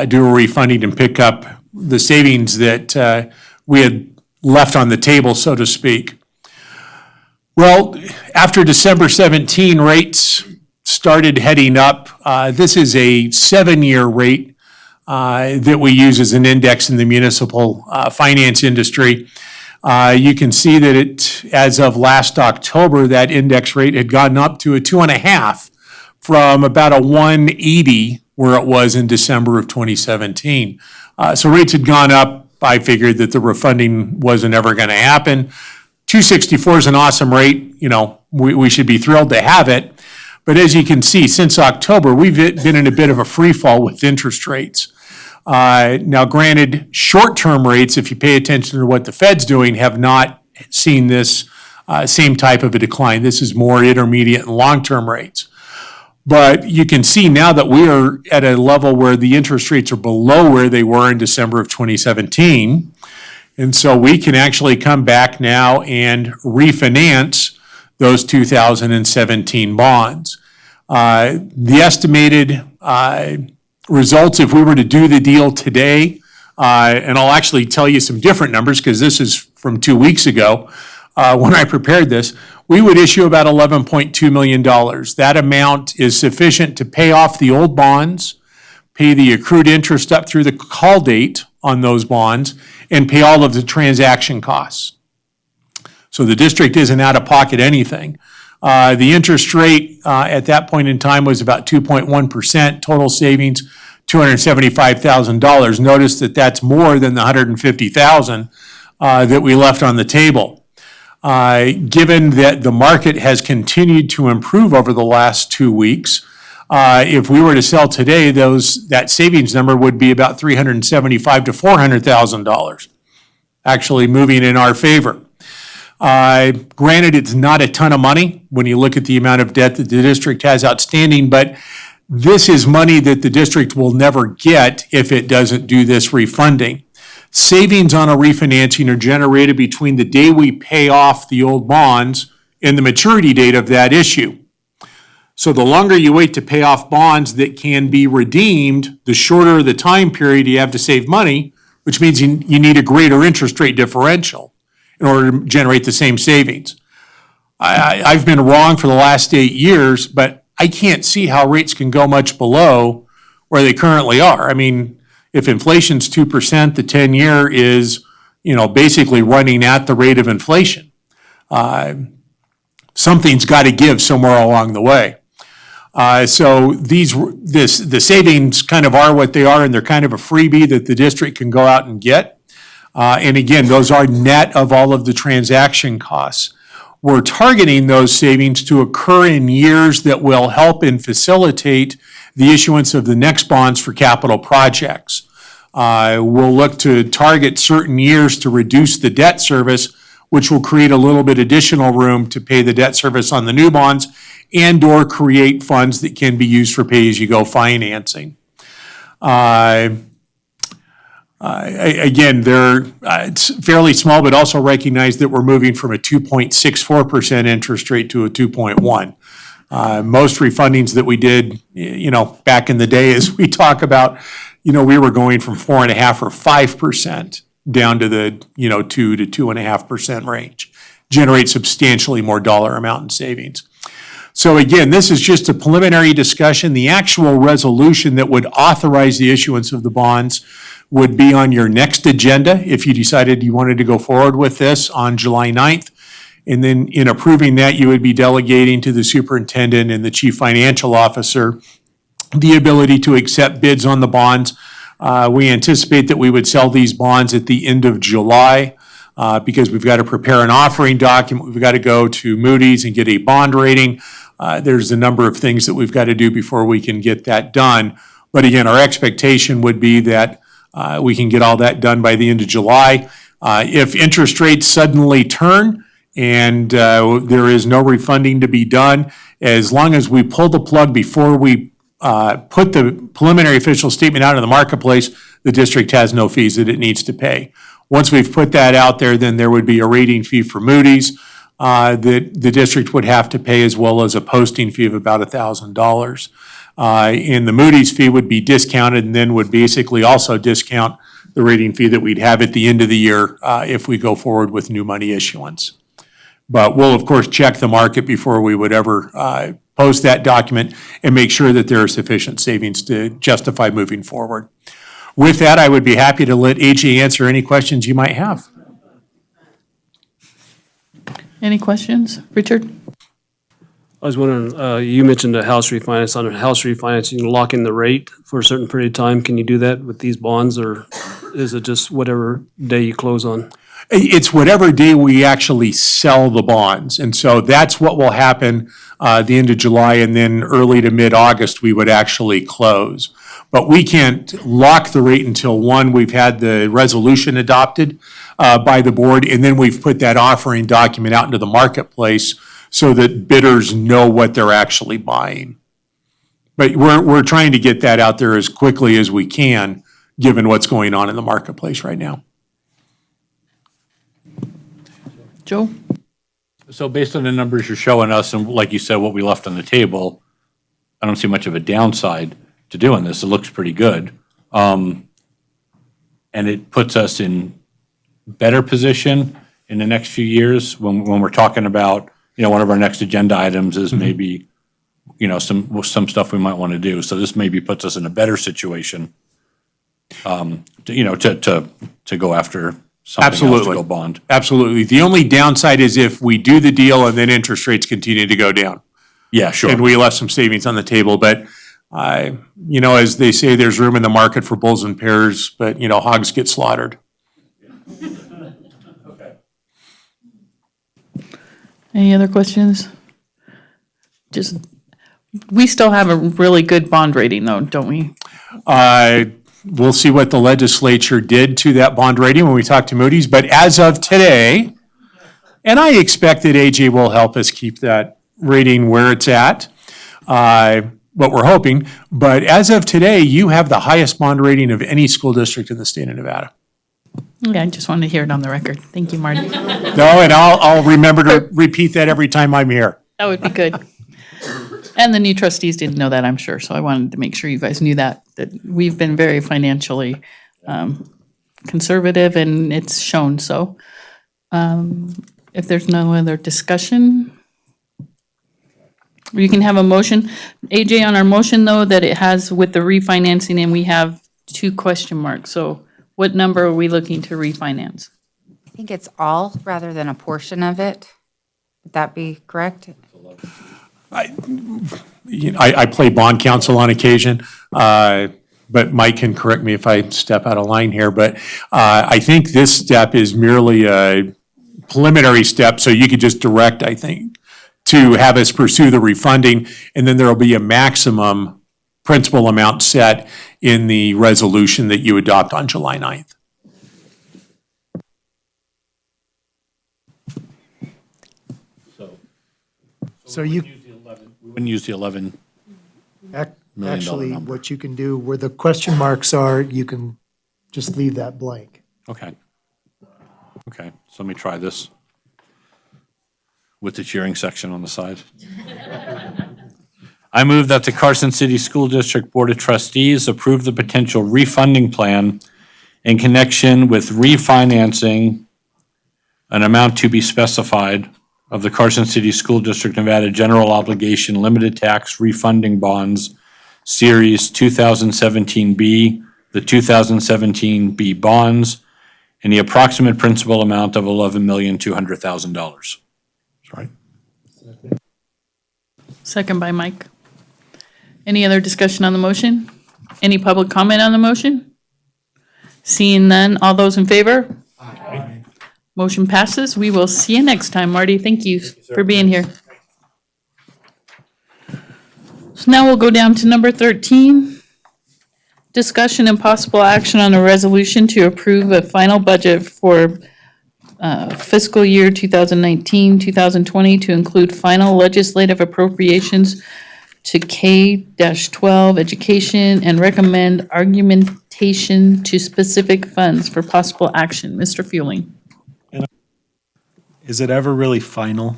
do a refunding and pick up the savings that we had left on the table, so to speak. Well, after December 17, rates started heading up. This is a 7-year rate that we use as an index in the municipal finance industry. You can see that as of last October, that index rate had gotten up to a 2.5 from about a 180 where it was in December of 2017. So rates had gone up. I figured that the refunding wasn't ever going to happen. 264 is an awesome rate. We should be thrilled to have it. But as you can see, since October, we've been in a bit of a free fall with interest rates. Now, granted, short-term rates, if you pay attention to what the Fed's doing, have not seen this same type of a decline. This is more intermediate and long-term rates. But you can see now that we are at a level where the interest rates are below where they were in December of 2017. And so we can actually come back now and refinance those 2017 bonds. The estimated results, if we were to do the deal today, and I'll actually tell you some different numbers because this is from 2 weeks ago when I prepared this, we would issue about $11.2 million. That amount is sufficient to pay off the old bonds, pay the accrued interest up through the call date on those bonds, and pay all of the transaction costs. So the district isn't out of pocket anything. The interest rate at that point in time was about 2.1%, total savings $275,000. Notice that that's more than the $150,000 that we left on the table. Given that the market has continued to improve over the last 2 weeks, if we were to sell today, that savings number would be about $375,000 to $400,000, actually moving in our favor. Granted, it's not a ton of money when you look at the amount of debt that the district has outstanding, but this is money that the district will never get if it doesn't do this refunding. Savings on a refinancing are generated between the day we pay off the old bonds and the maturity date of that issue. So the longer you wait to pay off bonds that can be redeemed, the shorter the time period you have to save money, which means you need a greater interest rate differential in order to generate the same savings. I've been wrong for the last 8 years, but I can't see how rates can go much below where they currently are. I mean, if inflation's 2%, the 10-year is, basically running at the rate of inflation. Something's got to give somewhere along the way. So the savings kind of are what they are, and they're kind of a freebie that the district can go out and get. And again, those are net of all of the transaction costs. We're targeting those savings to occur in years that will help and facilitate the issuance of the next bonds for capital projects. We'll look to target certain years to reduce the debt service, which will create a little bit additional room to pay the debt service on the new bonds and/or create funds that can be used for pay-as-you-go financing. Again, it's fairly small, but also recognize that we're moving from a 2.64% interest rate to a 2.1. Most refundings that we did, back in the day, as we talk about, we were going from 4.5% or 5%. down to the, 2 to 2.5% range. Generate substantially more dollar amount in savings. So again, this is just a preliminary discussion. The actual resolution that would authorize the issuance of the bonds would be on your next agenda if you decided you wanted to go forward with this on July 9th. And then in approving that, you would be delegating to the superintendent and the chief financial officer the ability to accept bids on the bonds. We anticipate that we would sell these bonds at the end of July because we've got to prepare an offering document. We've got to go to Moody's and get a bond rating. There's a number of things that we've got to do before we can get that done. But again, our expectation would be that we can get all that done by the end of July. If interest rates suddenly turn and there is no refunding to be done, as long as we pull the plug before we put the preliminary official statement out in the marketplace, the district has no fees that it needs to pay. Once we've put that out there, then there would be a rating fee for Moody's that the district would have to pay, as well as a posting fee of about $1,000. And the Moody's fee would be discounted and then would basically also discount the rating fee that we'd have at the end of the year if we go forward with new money issuance. But we'll, of course, check the market before we would ever post that document and make sure that there are sufficient savings to justify moving forward. With that, I would be happy to let AJ answer any questions you might have. Any questions? Richard? I was wondering, you mentioned a house refinance. On a house refinance, you can lock in the rate for a certain period of time. Can you do that with these bonds, or is it just whatever day you close on? It's whatever day we actually sell the bonds. And so that's what will happen the end of July, and then early to mid-August, we would actually close. But we can't lock the rate until, one, we've had the resolution adopted by the board, and then we've put that offering document out into the marketplace so that bidders know what they're actually buying. But we're trying to get that out there as quickly as we can, given what's going on in the marketplace right now. Joe? So based on the numbers you're showing us, and like you said, what we left on the table, I don't see much of a downside to doing this. It looks pretty good. And it puts us in better position in the next few years when we're talking about, one of our next agenda items is maybe, some stuff we might want to do. So this maybe puts us in a better situation, to go after something else to go bond. Absolutely. The only downside is if we do the deal and then interest rates continue to go down. Yeah, sure. And we left some savings on the table, but as they say, there's room in the market for bulls and bears, but hogs get slaughtered. Any other questions? We still have a really good bond rating though, don't we? We'll see what the legislature did to that bond rating when we talk to Moody's, but as of today, and I expect that AJ will help us keep that rating where it's at, what we're hoping, but as of today, you have the highest bond rating of any school district in the state of Nevada. Yeah, I just wanted to hear it on the record. Thank you, Marty. No, and I'll remember to repeat that every time I'm here. That would be good. And the new trustees didn't know that, I'm sure, so I wanted to make sure you guys knew that we've been very financially conservative, and it's shown so. If there's no other discussion, you can have a motion. AJ, on our motion, though, that it has with the refinancing, and we have 2 question marks, so what number are we looking to refinance? I think it's all rather than a portion of it. Would that be correct? I play bond counsel on occasion, but Mike can correct me if I step out of line here, but I think this step is merely a preliminary step, so you could just direct, I think, to have us pursue the refunding, and then there will be a maximum principal amount set in the resolution that you adopt on July 9th. So you, We wouldn't use the $11 million actually, number. what you can do, where the question marks are, you can just leave that blank. Okay. Okay, so let me try this with the cheering section on the side. I move that the Carson City School District Board of Trustees approve the potential refunding plan in connection with refinancing an amount to be specified of the Carson City School District Nevada General Obligation Limited Tax Refunding Bonds, Series 2017B, the 2017B bonds, and the approximate principal amount of $11,200,000. Right. Second by Mike. Any other discussion on the motion? Any public comment on the motion? Seeing none, all those in favor? Aye. Motion passes. We will see you next time, Marty. Thank you for being here. So now we'll go down to number 13. Discussion and possible action on a resolution to approve a final budget for fiscal year 2019, 2020 to include final legislative appropriations to K-12 education and recommend argumentation to specific funds for possible action. Mr. Fueling. Is it ever really final?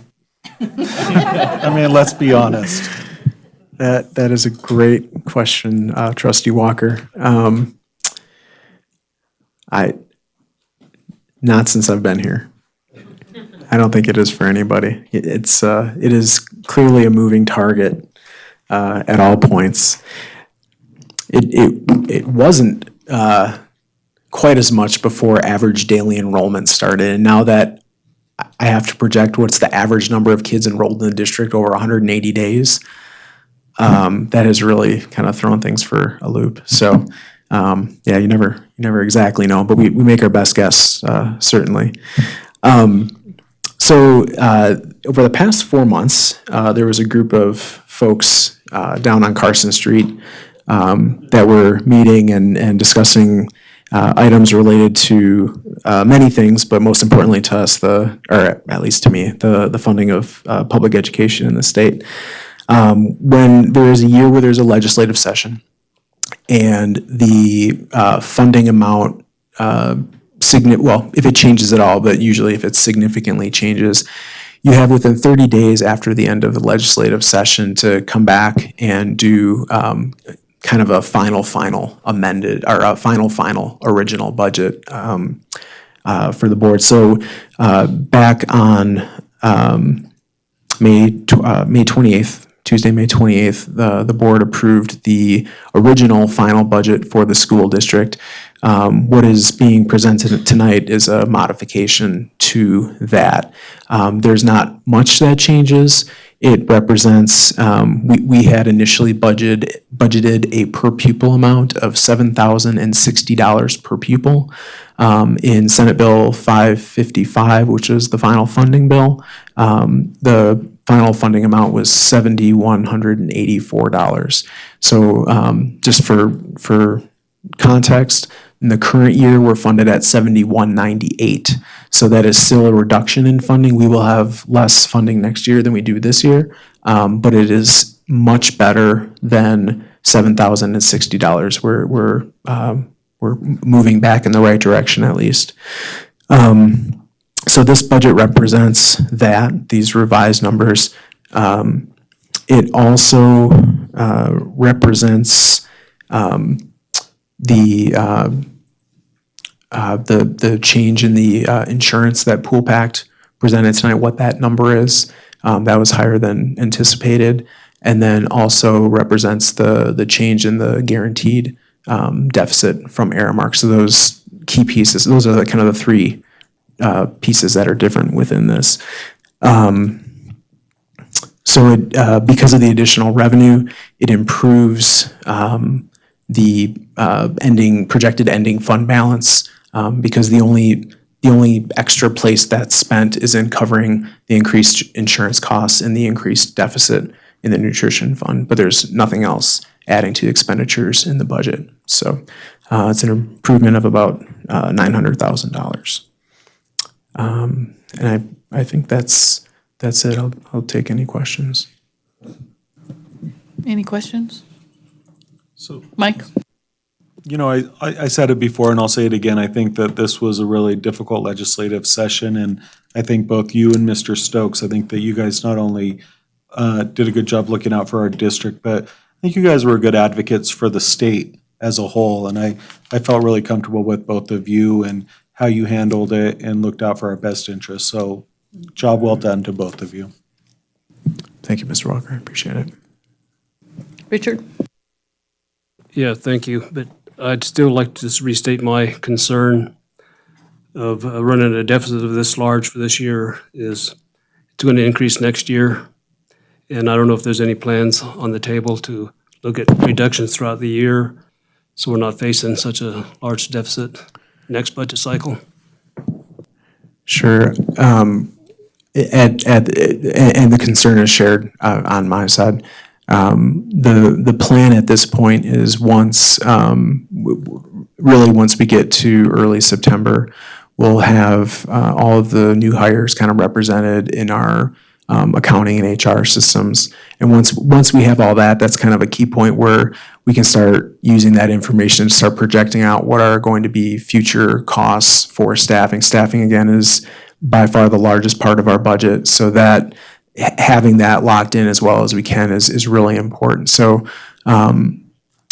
I mean, let's be honest. That is a great question, Trustee Walker. Not since I've been here. I don't think it is for anybody. It is clearly a moving target at all points. It wasn't quite as much before average daily enrollment started, and now that I have to project what's the average number of kids enrolled in the district over 180 days, that has really kind of thrown things for a loop. So, yeah, you never exactly know, but we make our best guess, certainly. So over the past 4 months, there was a group of folks down on Carson Street that were meeting and discussing items related to many things, but most importantly to us, or at least to me, the funding of public education in the state. When there is a year where there's a legislative session and the funding amount, well, if it changes at all, but usually if it significantly changes, you have within 30 days after the end of the legislative session to come back and do kind of a final amended, or a final original budget for the board. So back on May 28th, Tuesday, May 28th, the board approved the original final budget for the school district. What is being presented tonight is a modification to that. There's not much that changes. It represents, we had initially budgeted a per pupil amount of $7,060 per pupil. In Senate Bill 555, which is the final funding bill, the final funding amount was $7,184. So just for context, in the current year, we're funded at $7,198. So that is still a reduction in funding. We will have less funding next year than we do this year, but it is much better than $7,060. We're moving back in the right direction at least. So this budget represents these revised numbers. It also represents the change in the insurance that Pool Pact presented tonight, what that number is. That was higher than anticipated. And then also represents the change in the guaranteed deficit from Aramark. So those key pieces, those are kind of the three pieces that are different within this. So because of the additional revenue, it improves the projected ending fund balance, because the only extra place that's spent is in covering the increased insurance costs and the increased deficit in the nutrition fund, but there's nothing else adding to expenditures in the budget. So it's an improvement of about $900,000. And I think that's it. I'll take any questions. Any questions? So, Mike? you know, I said it before and I'll say it again. I think that this was a really difficult legislative session, and I think both you and Mr. Stokes, I think that you guys not only did a good job looking out for our district, but I think you guys were good advocates for the state as a whole. And I felt really comfortable with both of you and how you handled it and looked out for our best interests. So job well done to both of you. Thank you, Mr. Walker. I appreciate it. Richard? Yeah, thank you, but I'd still like to just restate my concern of running a deficit of this large for this year is it's going to increase next year. And I don't know if there's any plans on the table to look at reductions throughout the year so we're not facing such a large deficit next budget cycle. Sure. And the concern is shared on my side. The plan at this point is once we get to early September, we'll have all of the new hires kind of represented in our accounting and HR systems. And once we have all that, that's kind of a key point where we can start using that information to start projecting out what are going to be future costs for staffing. Staffing, again, is by far the largest part of our budget, so that having that locked in as well as we can is really important. So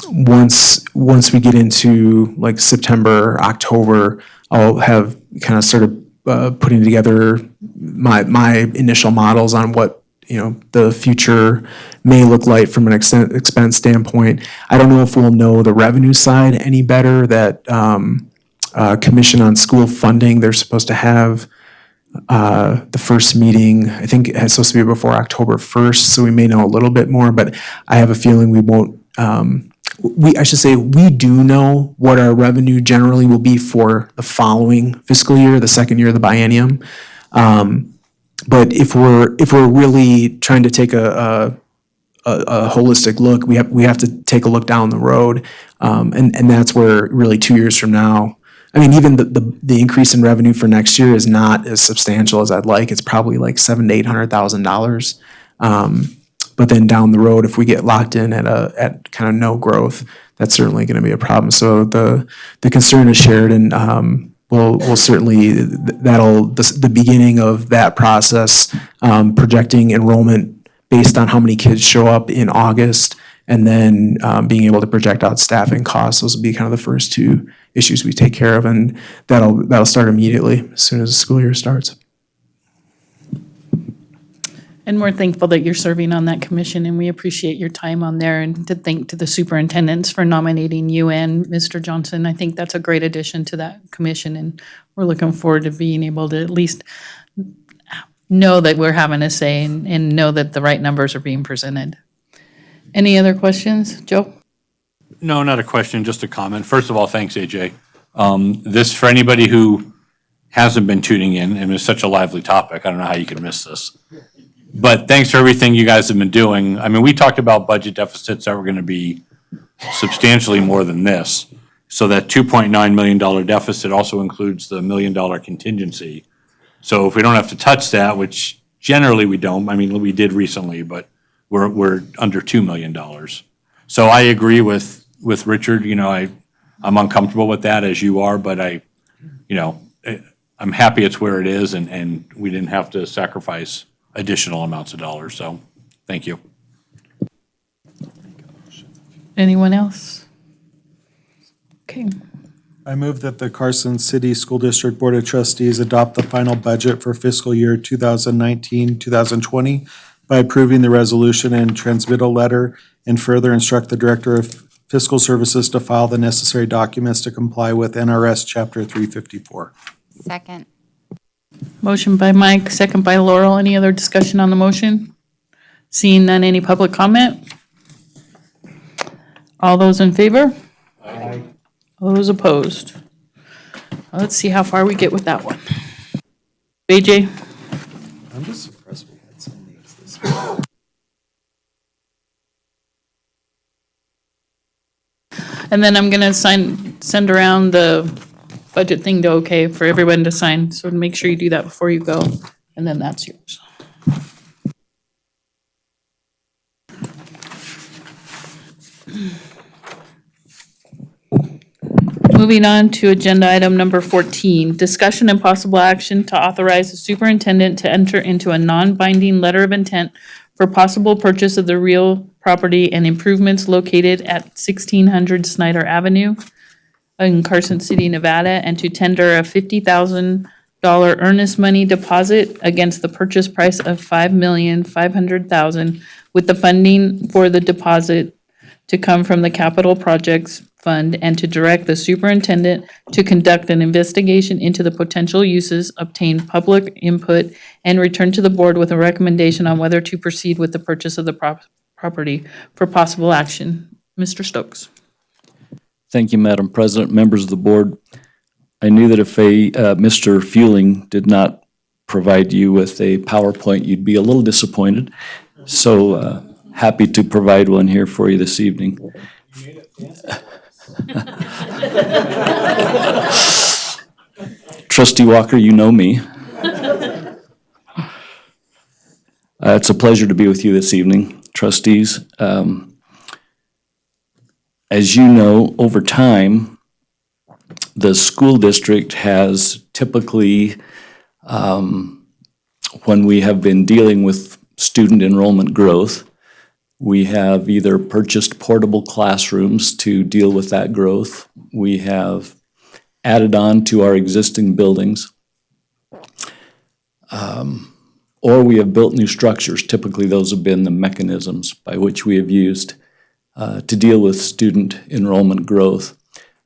once we get into like September, October, I'll have kind of started putting together my initial models on what the future may look like from an expense standpoint. I don't know if we'll know the revenue side any better. That Commission on School Funding, they're supposed to have the first meeting, I think it's supposed to be before October 1st, so we may know a little bit more, but I have a feeling we won't, we do know what our revenue generally will be for the following fiscal year, the second year of the biennium. But if we're really trying to take a holistic look, we have to take a look down the road, and that's where really 2 years from now, I mean, even the increase in revenue for next year is not as substantial as I'd like. It's probably like $700,000 to $800,000. But then down the road, if we get locked in at kind of no growth, that's certainly going to be a problem. So the concern is shared, and we'll certainly the beginning of that process, projecting enrollment based on how many kids show up in August, and then being able to project out staffing costs. Those will be kind of the first two issues we take care of, and that'll start immediately as soon as the school year starts. And we're thankful that you're serving on that commission, and we appreciate your time on there, and to thank to the superintendents for nominating you and Mr. Johnson. I think that's a great addition to that commission, and we're looking forward to being able to at least know that we're having a say and know that the right numbers are being presented. Any other questions? Joe? No, not a question, just a comment. First of all, thanks, AJ. This, for anybody who hasn't been tuning in, and it's such a lively topic, I don't know how you could miss this. But thanks for everything you guys have been doing. I mean, we talked about budget deficits that were going to be substantially more than this. So that $2.9 million deficit also includes the $1 million contingency. So if we don't have to touch that, which generally we don't, I mean, we did recently, but we're under $2 million. So I agree with Richard. I'm uncomfortable with that, as you are, but I'm happy it's where it is, and we didn't have to sacrifice additional amounts of dollars. So thank you. Anyone else? Okay. I move that the Carson City School District Board of Trustees adopt the final budget for fiscal year 2019-2020 by approving the resolution and transmittal letter, and further instruct the Director of Fiscal Services to file the necessary documents to comply with NRS Chapter 354. Second. Motion by Mike, second by Laurel. Any other discussion on the motion? Seeing none, any public comment? All those in favor? Aye. All those opposed? Let's see how far we get with that one. AJ? I'm just surprised we had some names this year. And then I'm gonna send around the budget thing to okay for everyone to sign, so make sure you do that before you go, and then that's yours. Moving on to agenda item number 14, discussion and possible action to authorize the superintendent to enter into a non-binding letter of intent for possible purchase of the real property and improvements located at 1600 Snyder Avenue in Carson City, Nevada, and to tender a $50,000 earnest money deposit against the purchase price of $5,500,000, with the funding for the deposit to come from the Capital Projects Fund, and to direct the superintendent to conduct an investigation into the potential uses, obtain public input, and return to the board with a recommendation on whether to proceed with the purchase of the property for possible action. Mr. Stokes. Thank you, Madam President, members of the board. I knew that if Mr. Fueling did not provide you with a PowerPoint, you'd be a little disappointed. So happy to provide one here for you this evening. Trustee Walker, you know me. It's a pleasure to be with you this evening, trustees. As you know, over time, the school district has typically, when we have been dealing with student enrollment growth, we have either purchased portable classrooms to deal with that growth. We have added on to our existing buildings, or we have built new structures. Typically, those have been the mechanisms by which we have used to deal with student enrollment growth.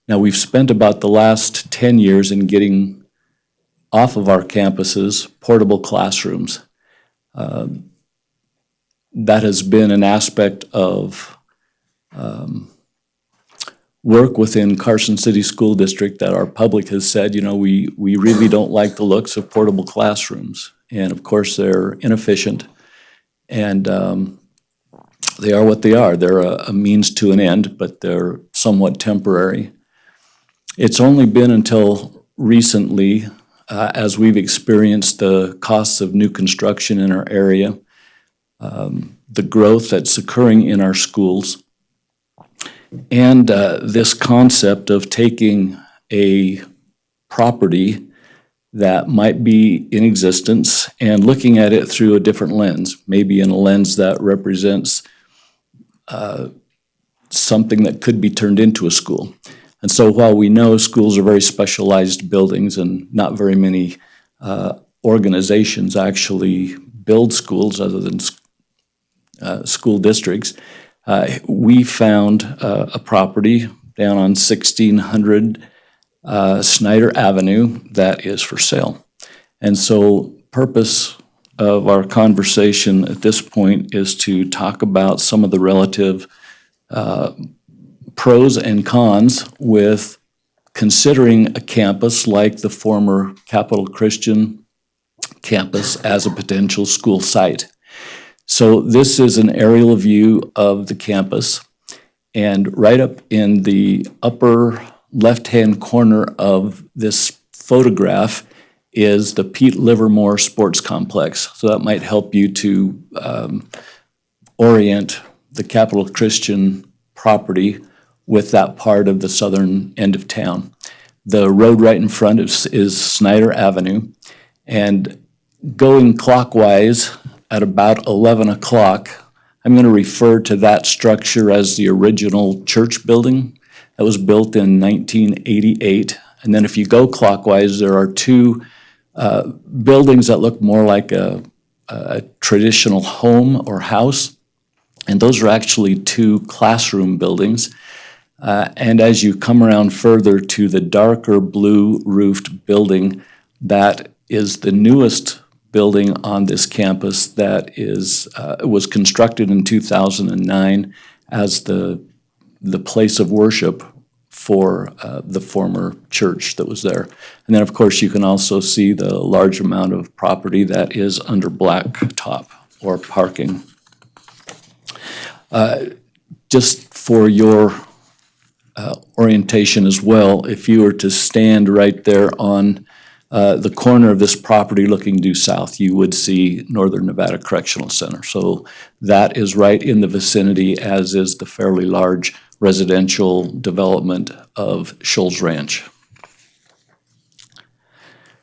Now, we've spent about the last 10 years in getting off of our campuses portable classrooms. That has been an aspect of work within Carson City School District that our public has said, you know, we really don't like the looks of portable classrooms. And of course, they're inefficient, and they are what they are. They're a means to an end, but they're somewhat temporary. It's only been until recently, as we've experienced the costs of new construction in our area, the growth that's occurring in our schools, and this concept of taking a property that might be in existence and looking at it through a different lens, maybe in a lens that represents something that could be turned into a school. And so while we know schools are very specialized buildings and not very many organizations actually build schools other than school districts, we found a property down on 1600 Snyder Avenue that is for sale. And so purpose of our conversation at this point is to talk about some of the relative pros and cons with considering a campus like the former Capital Christian campus as a potential school site. So this is an aerial view of the campus, and right up in the upper left-hand corner of this photograph is the Pete Livermore Sports Complex. So that might help you to orient the Capital Christian property with that part of the southern end of town. The road right in front is Snyder Avenue, and going clockwise at about 11 o'clock, I'm going to refer to that structure as the original church building that was built in 1988. And then if you go clockwise, there are two buildings that look more like a traditional home or house, and those are actually two classroom buildings. And as you come around further to the darker blue roofed building, that is the newest building on this campus that was constructed in 2009 as the place of worship for the former church that was there. And then, of course, you can also see the large amount of property that is under blacktop or parking. Just for your orientation as well, if you were to stand right there on the corner of this property looking due south, you would see Northern Nevada Correctional Center. So that is right in the vicinity, as is the fairly large residential development of Shoals Ranch.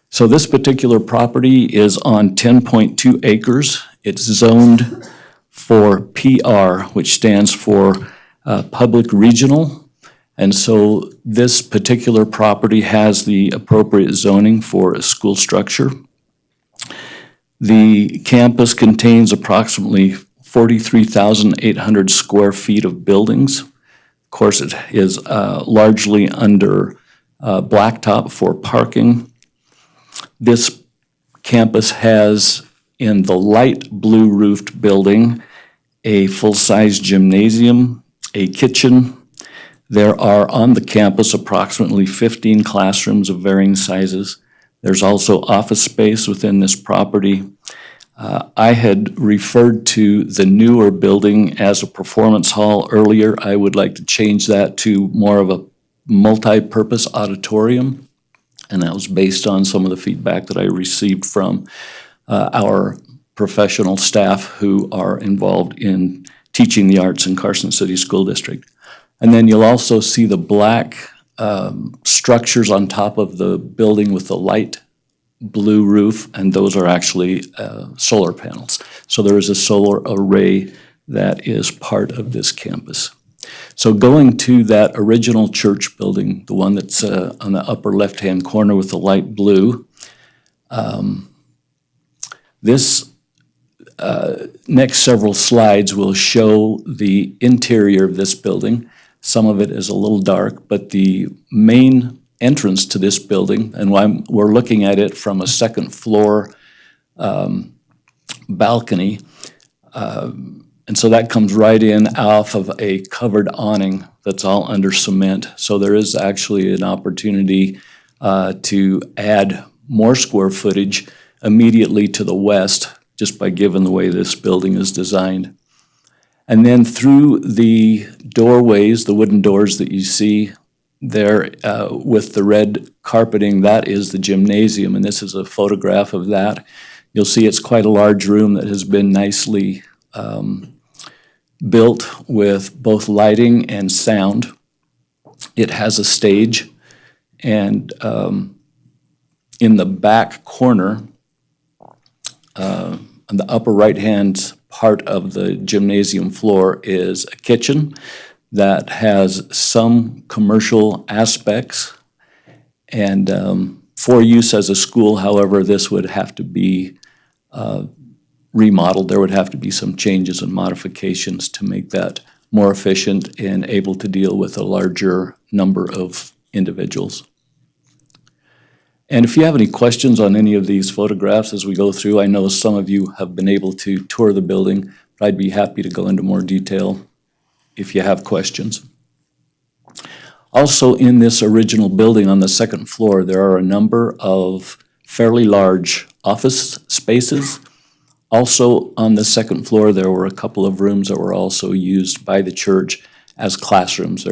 So this particular property is on 10.2 acres. It's zoned for PR, which stands for Public Regional. And so this particular property has the appropriate zoning for a school structure. The campus contains approximately 43,800 square feet of buildings. Of course, it is largely under blacktop for parking. This campus has, in the light blue roofed building, a full-size gymnasium, a kitchen. There are on the campus approximately 15 classrooms of varying sizes. There's also office space within this property. I had referred to the newer building as a performance hall earlier. I would like to change that to more of a multi-purpose auditorium. And that was based on some of the feedback that I received from our professional staff who are involved in teaching the arts in Carson City School District. And then you'll also see the black structures on top of the building with the light blue roof, and those are actually solar panels. So there is a solar array that is part of this campus. So going to that original church building, the one that's on the upper left-hand corner with the light blue, this next several slides will show the interior of this building. Some of it is a little dark, but the main entrance to this building, and we're looking at it from a second floor balcony, and so that comes right in off of a covered awning that's all under cement. So there is actually an opportunity to add more square footage immediately to the west, just by given the way this building is designed. And then through the doorways, the wooden doors that you see there with the red carpeting, that is the gymnasium, and this is a photograph of that. You'll see it's quite a large room that has been nicely built with both lighting and sound. It has a stage, and in the back corner, on the upper right-hand part of the gymnasium floor is a kitchen that has some commercial aspects, and for use as a school, however, this would have to be remodeled. There would have to be some changes and modifications to make that more efficient and able to deal with a larger number of individuals. And if you have any questions on any of these photographs as we go through, I know some of you have been able to tour the building, but I'd be happy to go into more detail if you have questions. Also, in this original building on the second floor, there are a number of fairly large office spaces. Also, on the second floor, there were a couple of rooms that were also used by the church as classrooms.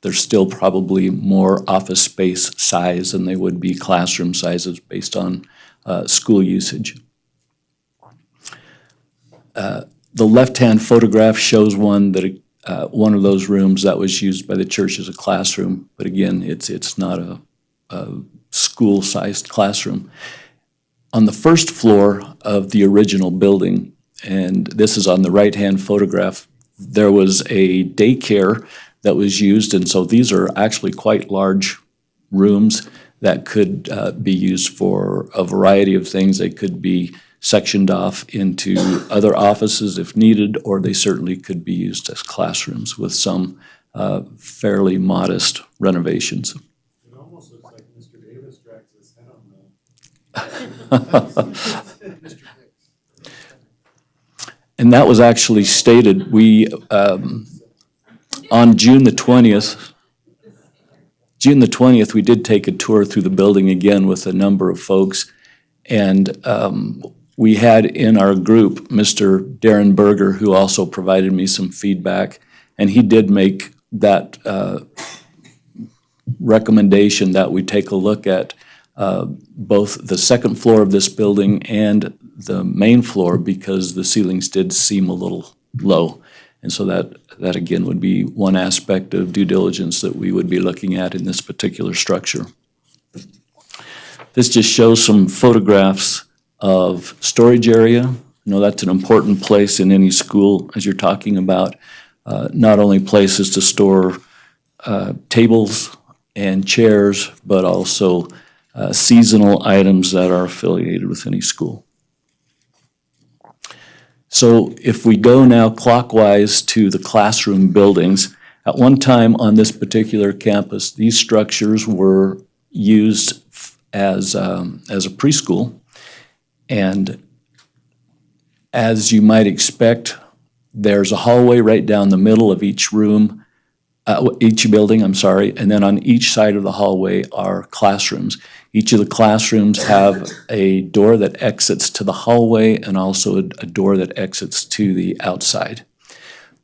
They're still probably more office space size than they would be classroom sizes based on school usage. The left-hand photograph shows one of those rooms that was used by the church as a classroom, but again, it's not a school-sized classroom. On the first floor of the original building, and this is on the right-hand photograph, there was a daycare that was used, and so these are actually quite large rooms that could be used for a variety of things. They could be sectioned off into other offices if needed, or they certainly could be used as classrooms with some fairly modest renovations. It almost looks like Mr. Davis drags his head on the... And that was actually stated, we, on June the 20th, we did take a tour through the building again with a number of folks, and we had in our group Mr. Darren Berger, who also provided me some feedback, and he did make that recommendation that we take a look at both the second floor of this building and the main floor, because the ceilings did seem a little low. And so that again would be one aspect of due diligence that we would be looking at in this particular structure. This just shows some photographs of storage area. that's an important place in any school, as you're talking about, not only places to store tables and chairs, but also seasonal items that are affiliated with any school. So if we go now clockwise to the classroom buildings, at one time on this particular campus, these structures were used as a preschool. And as you might expect, there's a hallway right down the middle of each room, each building, I'm sorry, and then on each side of the hallway are classrooms. Each of the classrooms have a door that exits to the hallway and also a door that exits to the outside.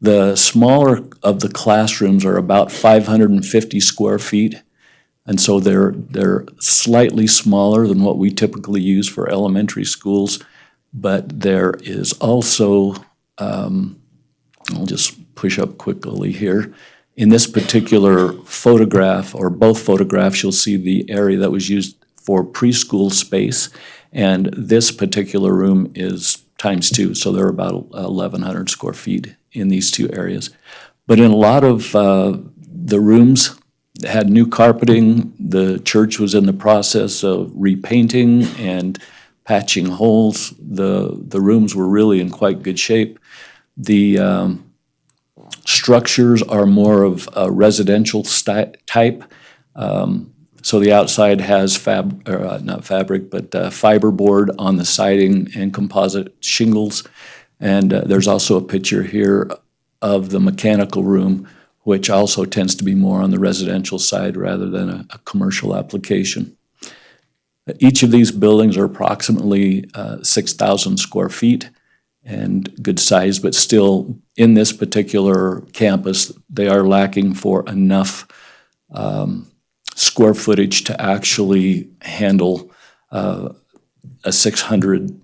The smaller of the classrooms are about 550 square feet, and so they're slightly smaller than what we typically use for elementary schools, but there is also, I'll just push up quickly here. In this particular photograph, or both photographs, you'll see the area that was used for preschool space, and this particular room is ×2, so they're about 1,100 square feet in these two areas. But in a lot of the rooms had new carpeting. The church was in the process of repainting and patching holes. The rooms were really in quite good shape. The structures are more of a residential type. So the outside has fiberboard on the siding and composite shingles. And there's also a picture here of the mechanical room, which also tends to be more on the residential side rather than a commercial application. Each of these buildings are approximately 6,000 square feet and good size, but still in this particular campus, they are lacking for enough square footage to actually handle a 600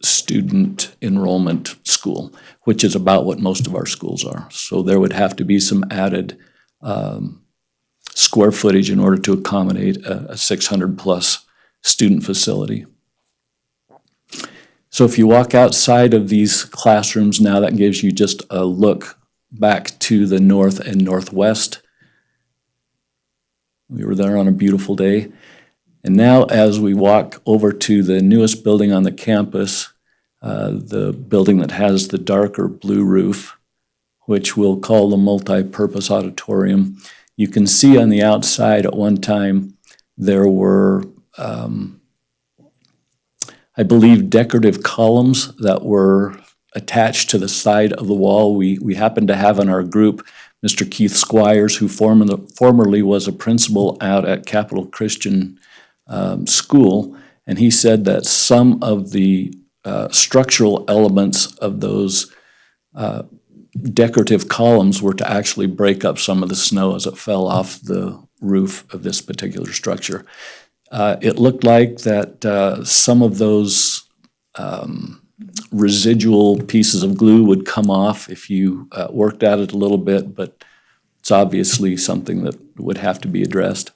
student enrollment school, which is about what most of our schools are. So there would have to be some added square footage in order to accommodate a 600 plus student facility. So if you walk outside of these classrooms now, that gives you just a look back to the north and northwest. We were there on a beautiful day. And now as we walk over to the newest building on the campus, the building that has the darker blue roof, which we'll call the multi-purpose auditorium, you can see on the outside at one time there were I believe decorative columns that were attached to the side of the wall. We happen to have in our group Mr. Keith Squires, who formerly was a principal out at Capital Christian School, and he said that some of the structural elements of those decorative columns were to actually break up some of the snow as it fell off the roof of this particular structure. It looked like that some of those residual pieces of glue would come off if you worked at it a little bit, but it's obviously something that would have to be addressed.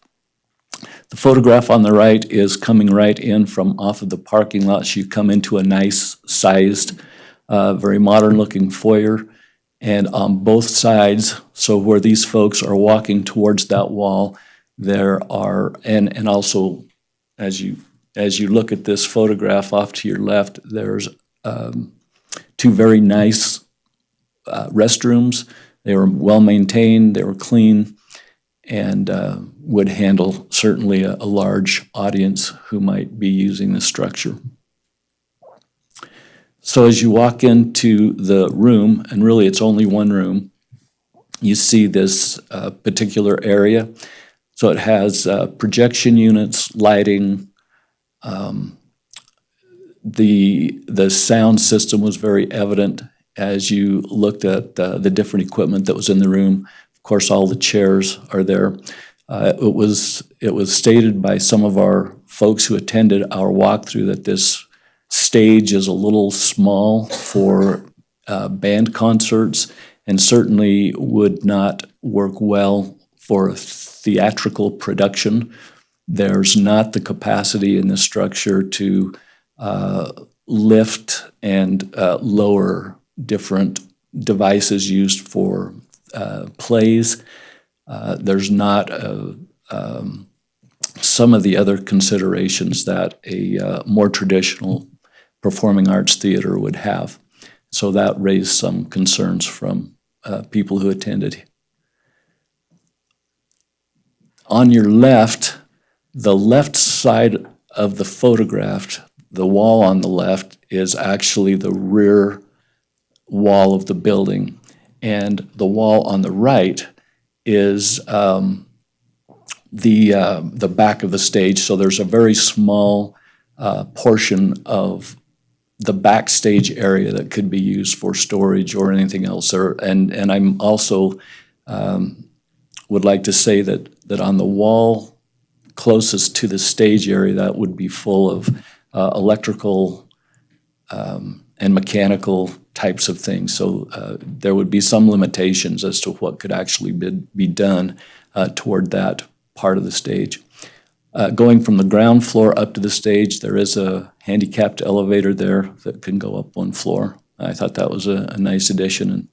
The photograph on the right is coming right in from off of the parking lot. So you come into a nice sized, very modern looking foyer. And on both sides, so where these folks are walking towards that wall, there are, and also as you look at this photograph off to your left, there's two very nice restrooms. They were well maintained, they were clean, and would handle certainly a large audience who might be using this structure. So as you walk into the room, and really it's only one room, you see this particular area. So it has projection units, lighting. The sound system was very evident as you looked at the different equipment that was in the room. Of course, all the chairs are there. It was stated by some of our folks who attended our walkthrough that this stage is a little small for band concerts and certainly would not work well for a theatrical production. There's not the capacity in this structure to lift and lower different devices used for plays. There's not some of the other considerations that a more traditional performing arts theater would have. So that raised some concerns from people who attended. On your left, the left side of the photograph, the wall on the left is actually the rear wall of the building, and the wall on the right is the back of the stage. So there's a very small portion of the backstage area that could be used for storage or anything else. And I'm also would like to say that on the wall closest to the stage area, that would be full of electrical and mechanical types of things. So there would be some limitations as to what could actually be done toward that part of the stage. Going from the ground floor up to the stage, there is a handicapped elevator there that can go up one floor. I thought that was a nice addition. And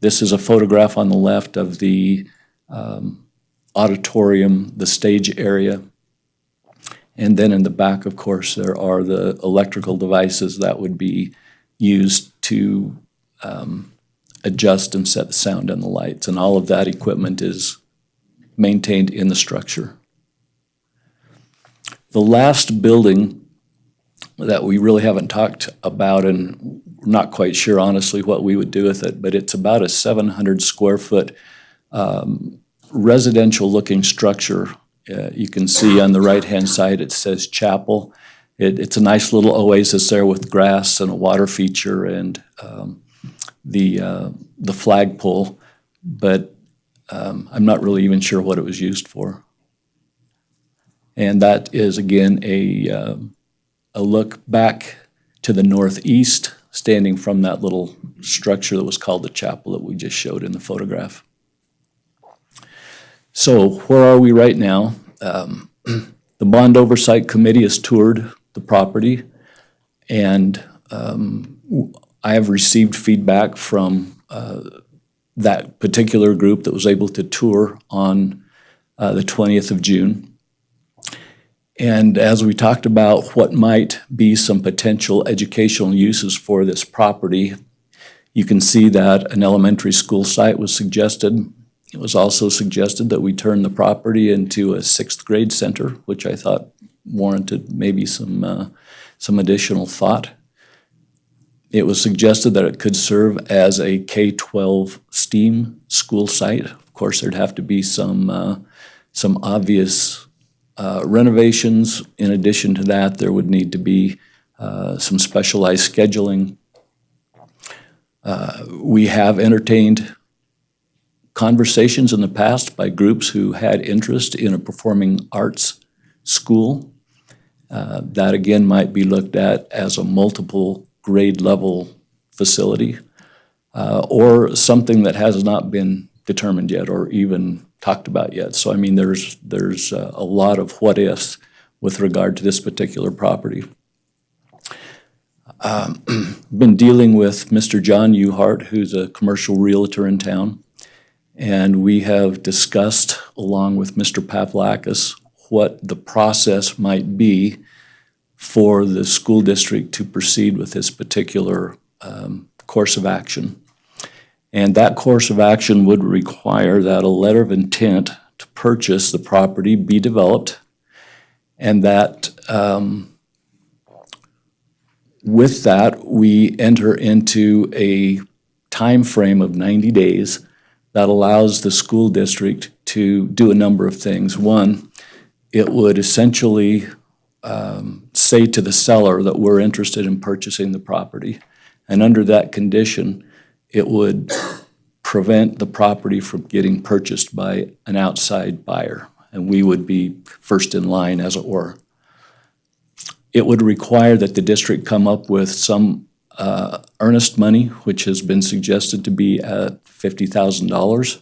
this is a photograph on the left of the auditorium, the stage area. And then in the back, of course, there are the electrical devices that would be used to adjust and set the sound and the lights. And all of that equipment is maintained in the structure. The last building that we really haven't talked about, and we're not quite sure honestly what we would do with it, but it's about a 700 square foot residential looking structure. You can see on the right-hand side, it says chapel. It's a nice little oasis there with grass and a water feature and the flagpole, but I'm not really even sure what it was used for. And that is, again, a look back to the northeast, standing from that little structure that was called the chapel that we just showed in the photograph. So where are we right now? The Bond Oversight Committee has toured the property, and I have received feedback from that particular group that was able to tour on the 20th of June. And as we talked about what might be some potential educational uses for this property, you can see that an elementary school site was suggested. It was also suggested that we turn the property into a 6th grade center, which I thought warranted maybe some additional thought. It was suggested that it could serve as a K-12 STEAM school site. Of course, there'd have to be some obvious renovations. In addition to that, there would need to be some specialized scheduling. We have entertained conversations in the past by groups who had interest in a performing arts school. That again might be looked at as a multiple grade level facility or something that has not been determined yet or even talked about yet. So I mean, there's a lot of what ifs with regard to this particular property. Been dealing with Mr. John Uhart, who's a commercial realtor in town, and we have discussed along with Mr. Pavlakis what the process might be for the school district to proceed with this particular course of action. And that course of action would require that a letter of intent to purchase the property be developed, and that with that, we enter into a time frame of 90 days that allows the school district to do a number of things. One, it would essentially say to the seller that we're interested in purchasing the property. And under that condition, it would prevent the property from getting purchased by an outside buyer, and we would be first in line, as it were. It would require that the district come up with some earnest money, which has been suggested to be at $50,000,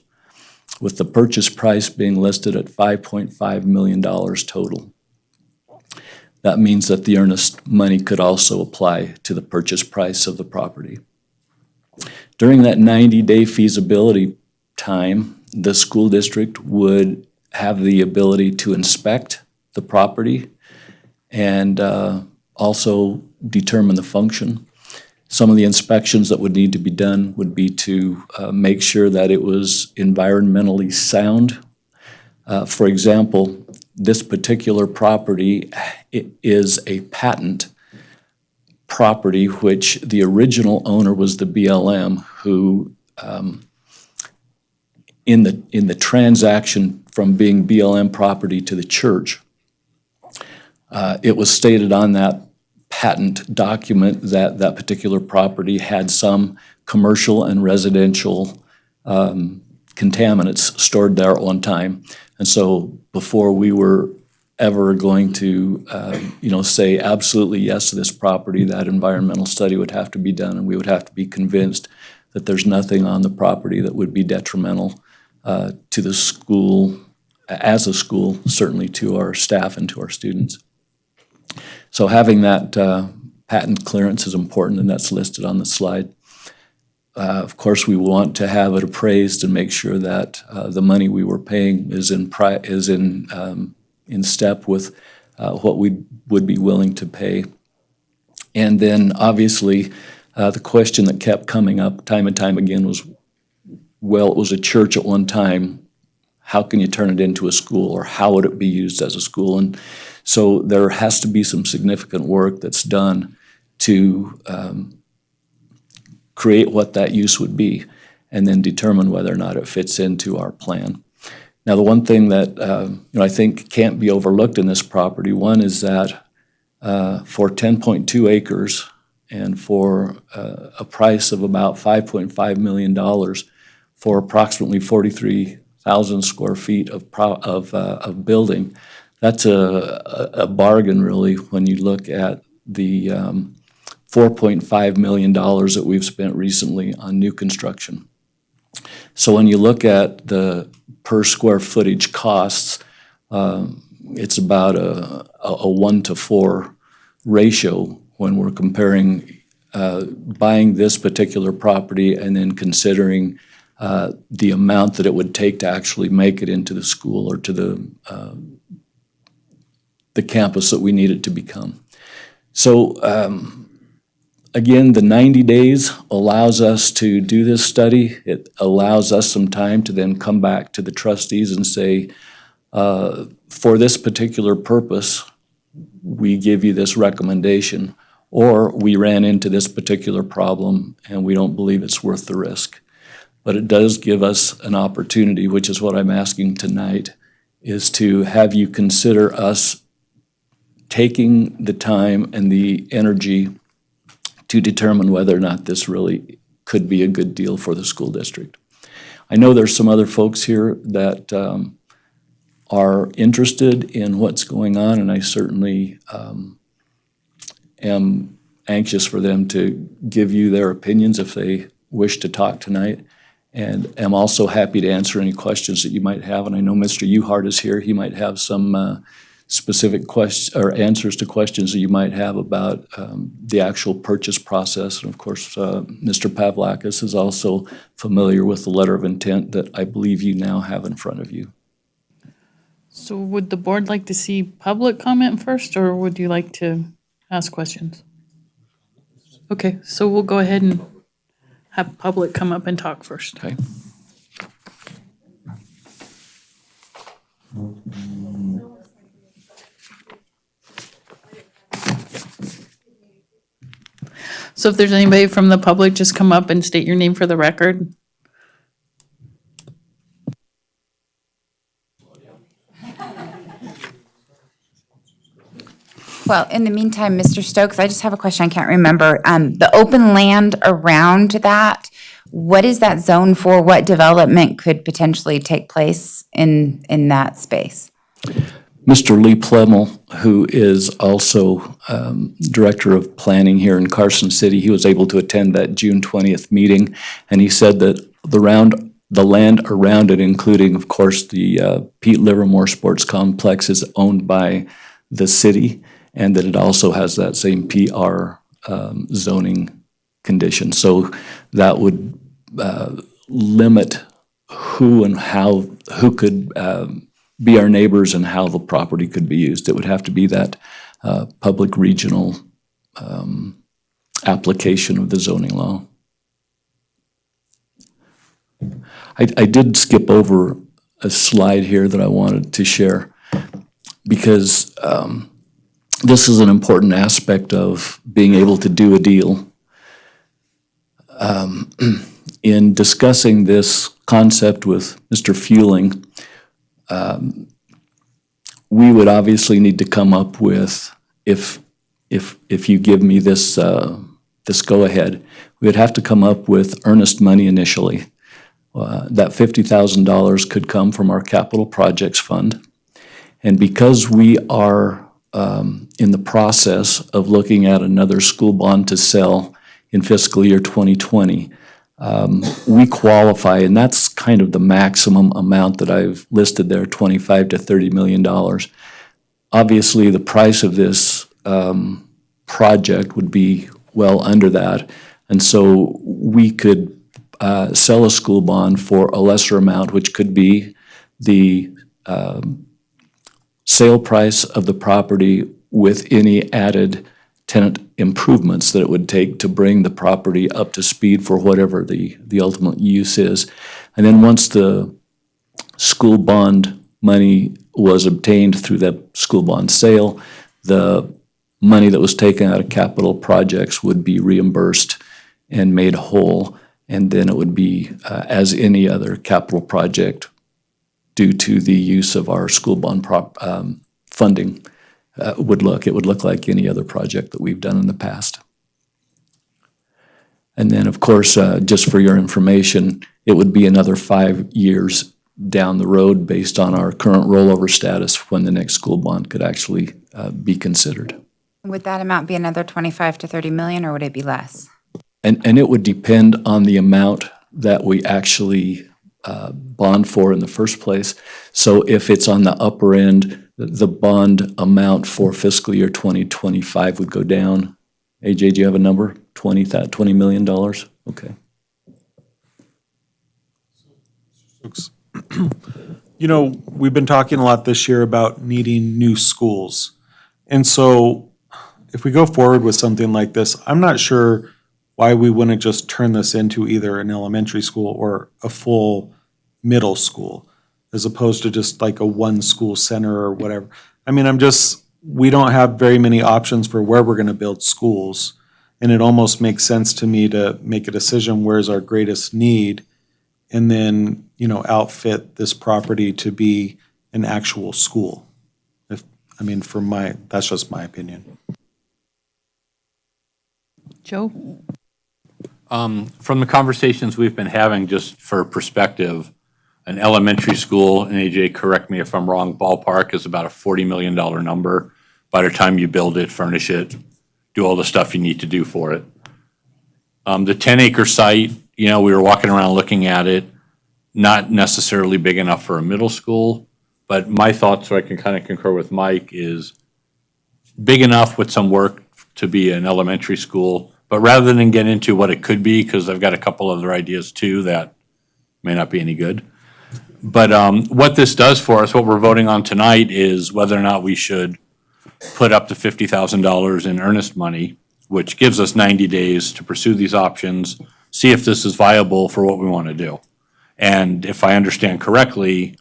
with the purchase price being listed at $5.5 million total. that means that the earnest money could also apply to the purchase price of the property. During that 90-day feasibility time, the school district would have the ability to inspect the property and also determine the function. Some of the inspections that would need to be done would be to make sure that it was environmentally sound. For example, this particular property is a patent property, which the original owner was the BLM, who in the transaction from being BLM property to the church, it was stated on that patent document that that particular property had some commercial and residential contaminants stored there at one time. And so before we were ever going to, say absolutely yes to this property, that environmental study would have to be done, and we would have to be convinced that there's nothing on the property that would be detrimental to the school, as a school, certainly to our staff and to our students. So having that patent clearance is important, and that's listed on the slide. Of course, we want to have it appraised and make sure that the money we were paying is in step with what we would be willing to pay. And then, obviously, the question that kept coming up time and time again was, well, it was a church at one time. How can you turn it into a school, or how would it be used as a school? And so there has to be some significant work that's done to create what that use would be, and then determine whether or not it fits into our plan. Now, the one thing that I think can't be overlooked in this property, one is that for 10.2 acres and for a price of about $5.5 million for approximately 43,000 square feet of building, that's a bargain, really, when you look at the $4.5 million that we've spent recently on new construction. So when you look at the per square footage costs, it's about a 1-to-4 ratio when we're comparing buying this particular property and then considering the amount that it would take to actually make it into the school or to the campus that we need it to become. So again, the 90 days allows us to do this study. It allows us some time to then come back to the trustees and say, for this particular purpose, we give you this recommendation, or we ran into this particular problem and we don't believe it's worth the risk. But it does give us an opportunity, which is what I'm asking tonight, is to have you consider us taking the time and the energy to determine whether or not this really could be a good deal for the school district. I know there's some other folks here that are interested in what's going on, and I certainly am anxious for them to give you their opinions if they wish to talk tonight, and am also happy to answer any questions that you might have. And I know Mr. Uhart is here. He might have some specific questions or answers to questions that you might have about the actual purchase process. And of course, Mr. Pavlakis is also familiar with the letter of intent that I believe you now have in front of you. So would the board like to see public comment first, or would you like to ask questions? Okay, so we'll go ahead and have public come up and talk first. Okay. So if there's anybody from the public, just come up and state your name for the record. Well, in the meantime, Mr. Stokes, I just have a question. I can't remember. The open land around that, what is that zone for? What development could potentially take place in that space? Mr. Lee Plemmel, who is also Director of Planning here in Carson City, he was able to attend that June 20th meeting, and he said that the land around it, including, of course, the Pete Livermore Sports Complex, is owned by the city, and that it also has that same PR zoning condition. So that would limit who and how, who could be our neighbors and how the property could be used. It would have to be that public regional application of the zoning law. I did skip over a slide here that I wanted to share because this is an important aspect of being able to do a deal. In discussing this concept with Mr. Fueling, we would obviously need to come up with, if you give me this this go-ahead, we would have to come up with earnest money initially. That $50,000 could come from our capital projects fund. And because we are in the process of looking at another school bond to sell in fiscal year 2020, we qualify, and that's kind of the maximum amount that I've listed there, $25 to $30 million. Obviously, the price of this project would be well under that, and so we could sell a school bond for a lesser amount, which could be the sale price of the property with any added tenant improvements that it would take to bring the property up to speed for whatever the ultimate use is. And then once the school bond money was obtained through that school bond sale, the money that was taken out of capital projects would be reimbursed and made whole, and then it would be as any other capital project due to the use of our school bond funding would look. It would look like any other project that we've done in the past. And then, of course, just for your information, it would be another 5 years down the road based on our current rollover status when the next school bond could actually be considered. Would that amount be another 25 to 30 million, or would it be less? And it would depend on the amount that we actually bond for in the first place. So if it's on the upper end, the bond amount for fiscal year 2025 would go down. AJ, do you have a number? $20 million? Okay. You know, we've been talking a lot this year about needing new schools. And so if we go forward with something like this, I'm not sure why we wouldn't just turn this into either an elementary school or a full middle school, as opposed to just like a one school center or whatever. I mean, we don't have very many options for where we're gonna build schools. And it almost makes sense to me to make a decision, where's our greatest need? And then, you know, outfit this property to be an actual school. That's just my opinion. Joe? From the conversations we've been having, just for perspective, an elementary school, and AJ, correct me if I'm wrong, ballpark is about a $40 million number by the time you build it, furnish it, do all the stuff you need to do for it. The 10-acre site, you know, we were walking around looking at it, not necessarily big enough for a middle school, but my thoughts, so I can kind of concur with Mike, is big enough with some work to be an elementary school. But rather than get into what it could be, because I've got a couple other ideas too that may not be any good. But what this does for us, what we're voting on tonight, is whether or not we should put up to $50,000 in earnest money, which gives us 90 days to pursue these options, see if this is viable for what we want to do. And if I understand correctly,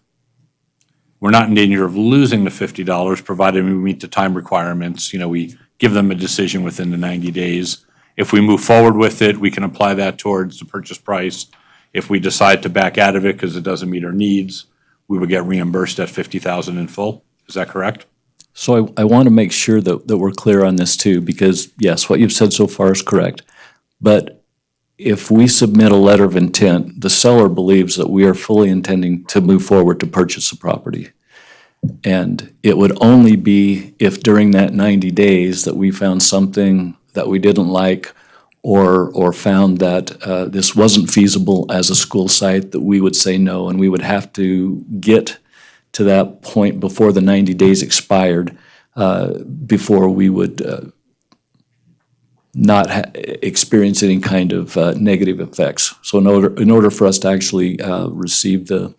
we're not in danger of losing the $50, provided we meet the time requirements. You know, we give them a decision within the 90 days. If we move forward with it, we can apply that towards the purchase price. If we decide to back out of it because it doesn't meet our needs, we would get reimbursed at $50,000 in full. Is that correct? So I want to make sure that we're clear on this too, because yes, what you've said so far is correct. But if we submit a letter of intent, the seller believes that we are fully intending to move forward to purchase the property. And it would only be if during that 90 days that we found something that we didn't like or found that this wasn't feasible as a school site that we would say no, and we would have to get to that point before the 90 days expired before we would not experience any kind of negative effects. So in order for us to actually receive the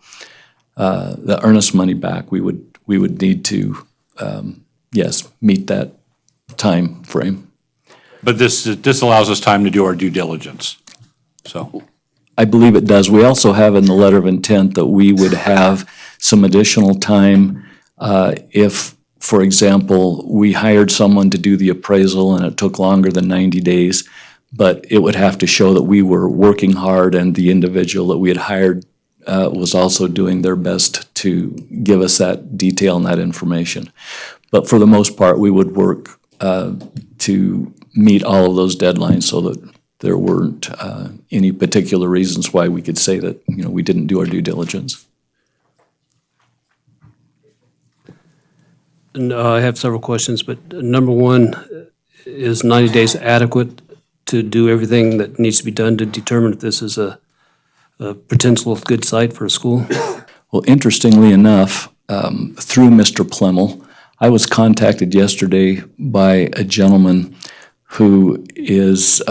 earnest money back, we would need to, yes, meet that time frame. But this allows us time to do our due diligence, so. I believe it does. We also have in the letter of intent that we would have some additional time if, for example, we hired someone to do the appraisal and it took longer than 90 days, but it would have to show that we were working hard and the individual that we had hired was also doing their best to give us that detail and that information. But for the most part, we would work to meet all of those deadlines so that there weren't any particular reasons why we could say that, we didn't do our due diligence. And I have several questions, but number one, is 90 days adequate to do everything that needs to be done to determine if this is a potential good site for a school? Well, interestingly enough, through Mr. Plemmel, I was contacted yesterday by a gentleman who is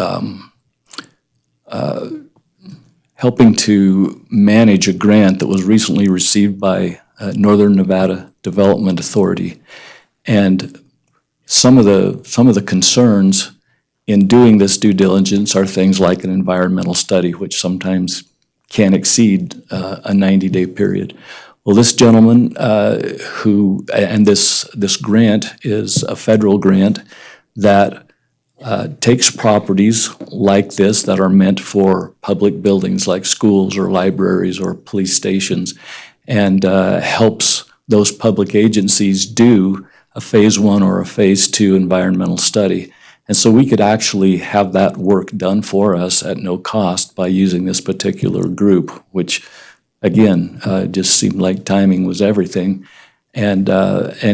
helping to manage a grant that was recently received by Northern Nevada Development Authority. And some of the concerns in doing this due diligence are things like an environmental study, which sometimes can exceed a 90-day period. Well, this gentleman and this grant is a federal grant that takes properties like this that are meant for public buildings like schools or libraries or police stations and helps those public agencies do a phase 1 or a phase 2 environmental study. And so we could actually have that work done for us at no cost by using this particular group, which again, just seemed like timing was everything. And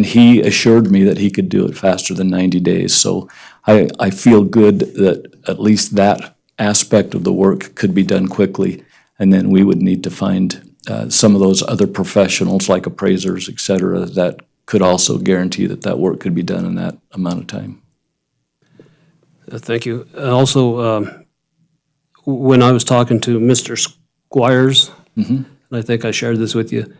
he assured me that he could do it faster than 90 days. So I feel good that at least that aspect of the work could be done quickly. And then we would need to find some of those other professionals like appraisers, et cetera, that could also guarantee that that work could be done in that amount of time. Thank you. Also, when I was talking to Mr. Squires, and I think I shared this with you,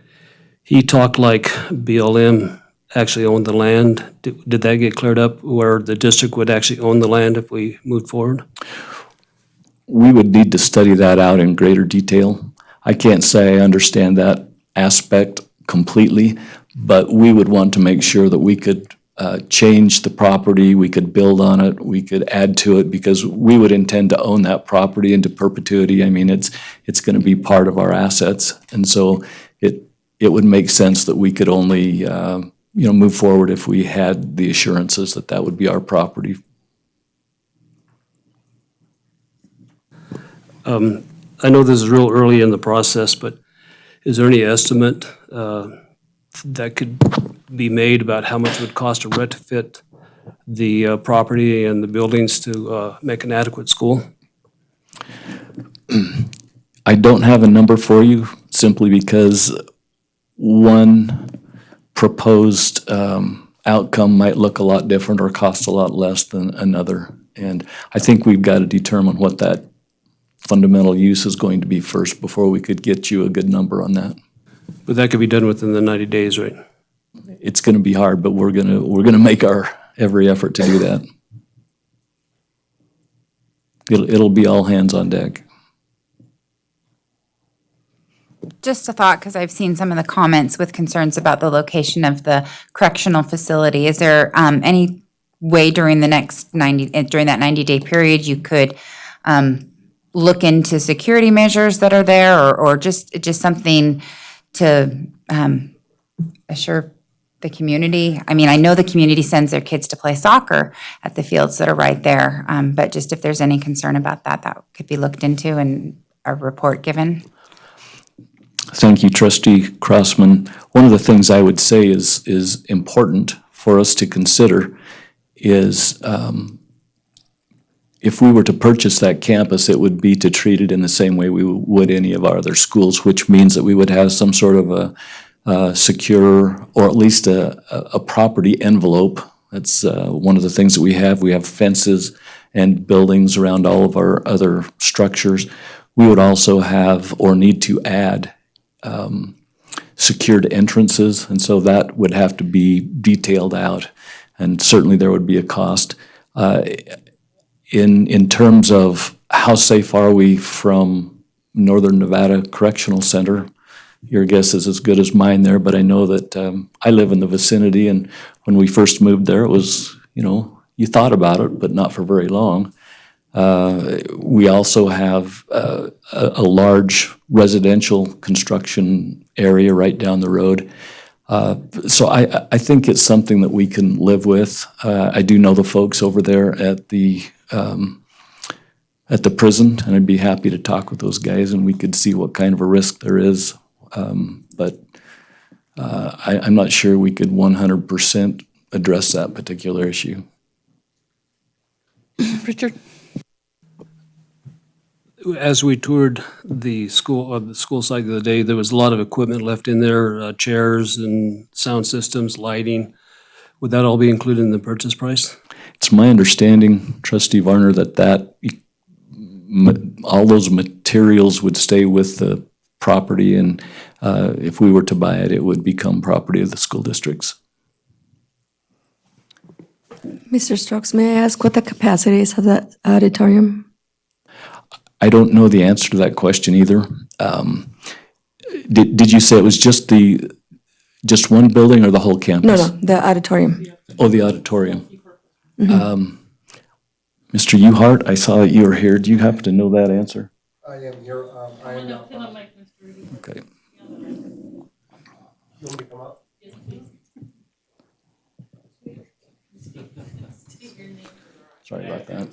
he talked like BLM actually owned the land. Did that get cleared up where the district would actually own the land if we moved forward? We would need to study that out in greater detail. I can't say I understand that aspect completely, but we would want to make sure that we could change the property, we could build on it, we could add to it, because we would intend to own that property into perpetuity. I mean, it's going to be part of our assets, and so it would make sense that we could only move forward if we had the assurances that that would be our property. I know this is real early in the process, but is there any estimate that could be made about how much it would cost to retrofit the property and the buildings to make an adequate school? I don't have a number for you simply because one proposed outcome might look a lot different or cost a lot less than another. And I think we've got to determine what that fundamental use is going to be first before we could get you a good number on that. But that could be done within the 90 days, right? It's going to be hard, but we're going to make our every effort to do that. It'll be all hands on deck. Just a thought, because I've seen some of the comments with concerns about the location of the correctional facility. Is there any way during that 90-day period you could look into security measures that are there, or just something to assure the community? I mean, I know the community sends their kids to play soccer at the fields that are right there, but just if there's any concern about that, that could be looked into and a report given. Thank you, Trustee Crossman. One of the things I would say is important for us to consider is if we were to purchase that campus, it would be to treat it in the same way we would any of our other schools, which means that we would have some sort of secure, or at least a property envelope. That's one of the things that we have. We have fences and buildings around all of our other structures. We would also have, or need to add, secured entrances, and so that would have to be detailed out, and certainly there would be a cost. In terms of how safe are we from Northern Nevada Correctional Center, your guess is as good as mine there, but I know that I live in the vicinity, and when we first moved there, it was, you thought about it, but not for very long. We also have a large residential construction area right down the road. So I think it's something that we can live with. I do know the folks over there at the prison, and I'd be happy to talk with those guys, and we could see what kind of a risk there is. But I'm not sure we could 100% address that particular issue. Richard? As we toured the school site the other day, there was a lot of equipment left in there, chairs and sound systems, lighting. Would that all be included in the purchase price? It's my understanding, Trustee Varner, that all those materials would stay with the property, and if we were to buy it, it would become property of the school districts. Mr. Strokes, may I ask what the capacity is of that auditorium? I don't know the answer to that question either. Did you say it was just one building or the whole campus? No, the auditorium. Oh, the auditorium. Mr. Uhart, I saw that you were here. Do you happen to know that answer? I am here, I am not. Okay. You want me to come up? Sorry about that.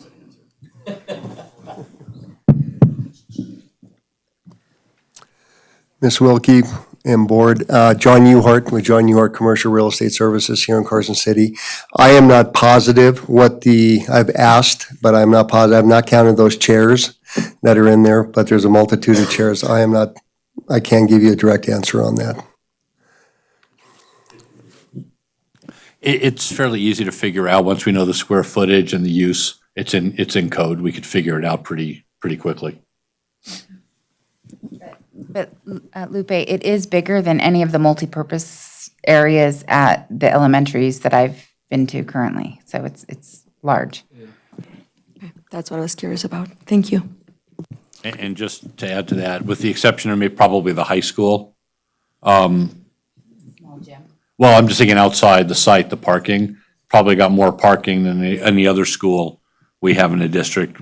Ms. Wilkie and Board, John Uhart with John Uhart Commercial Real Estate Services here in Carson City. I am not positive I've asked, but I'm not positive. I've not counted those chairs that are in there, but there's a multitude of chairs. I can't give you a direct answer on that. It's fairly easy to figure out once we know the square footage and the use. It's in code. We could figure it out pretty quickly. But Lupe, it is bigger than any of the multipurpose areas at the elementaries that I've been to currently. So it's large. Okay, that's what I was curious about. Thank you. And just to add to that, with the exception of maybe probably the high school. Well, I'm just thinking outside the site, the parking, probably got more parking than any other school we have in the district,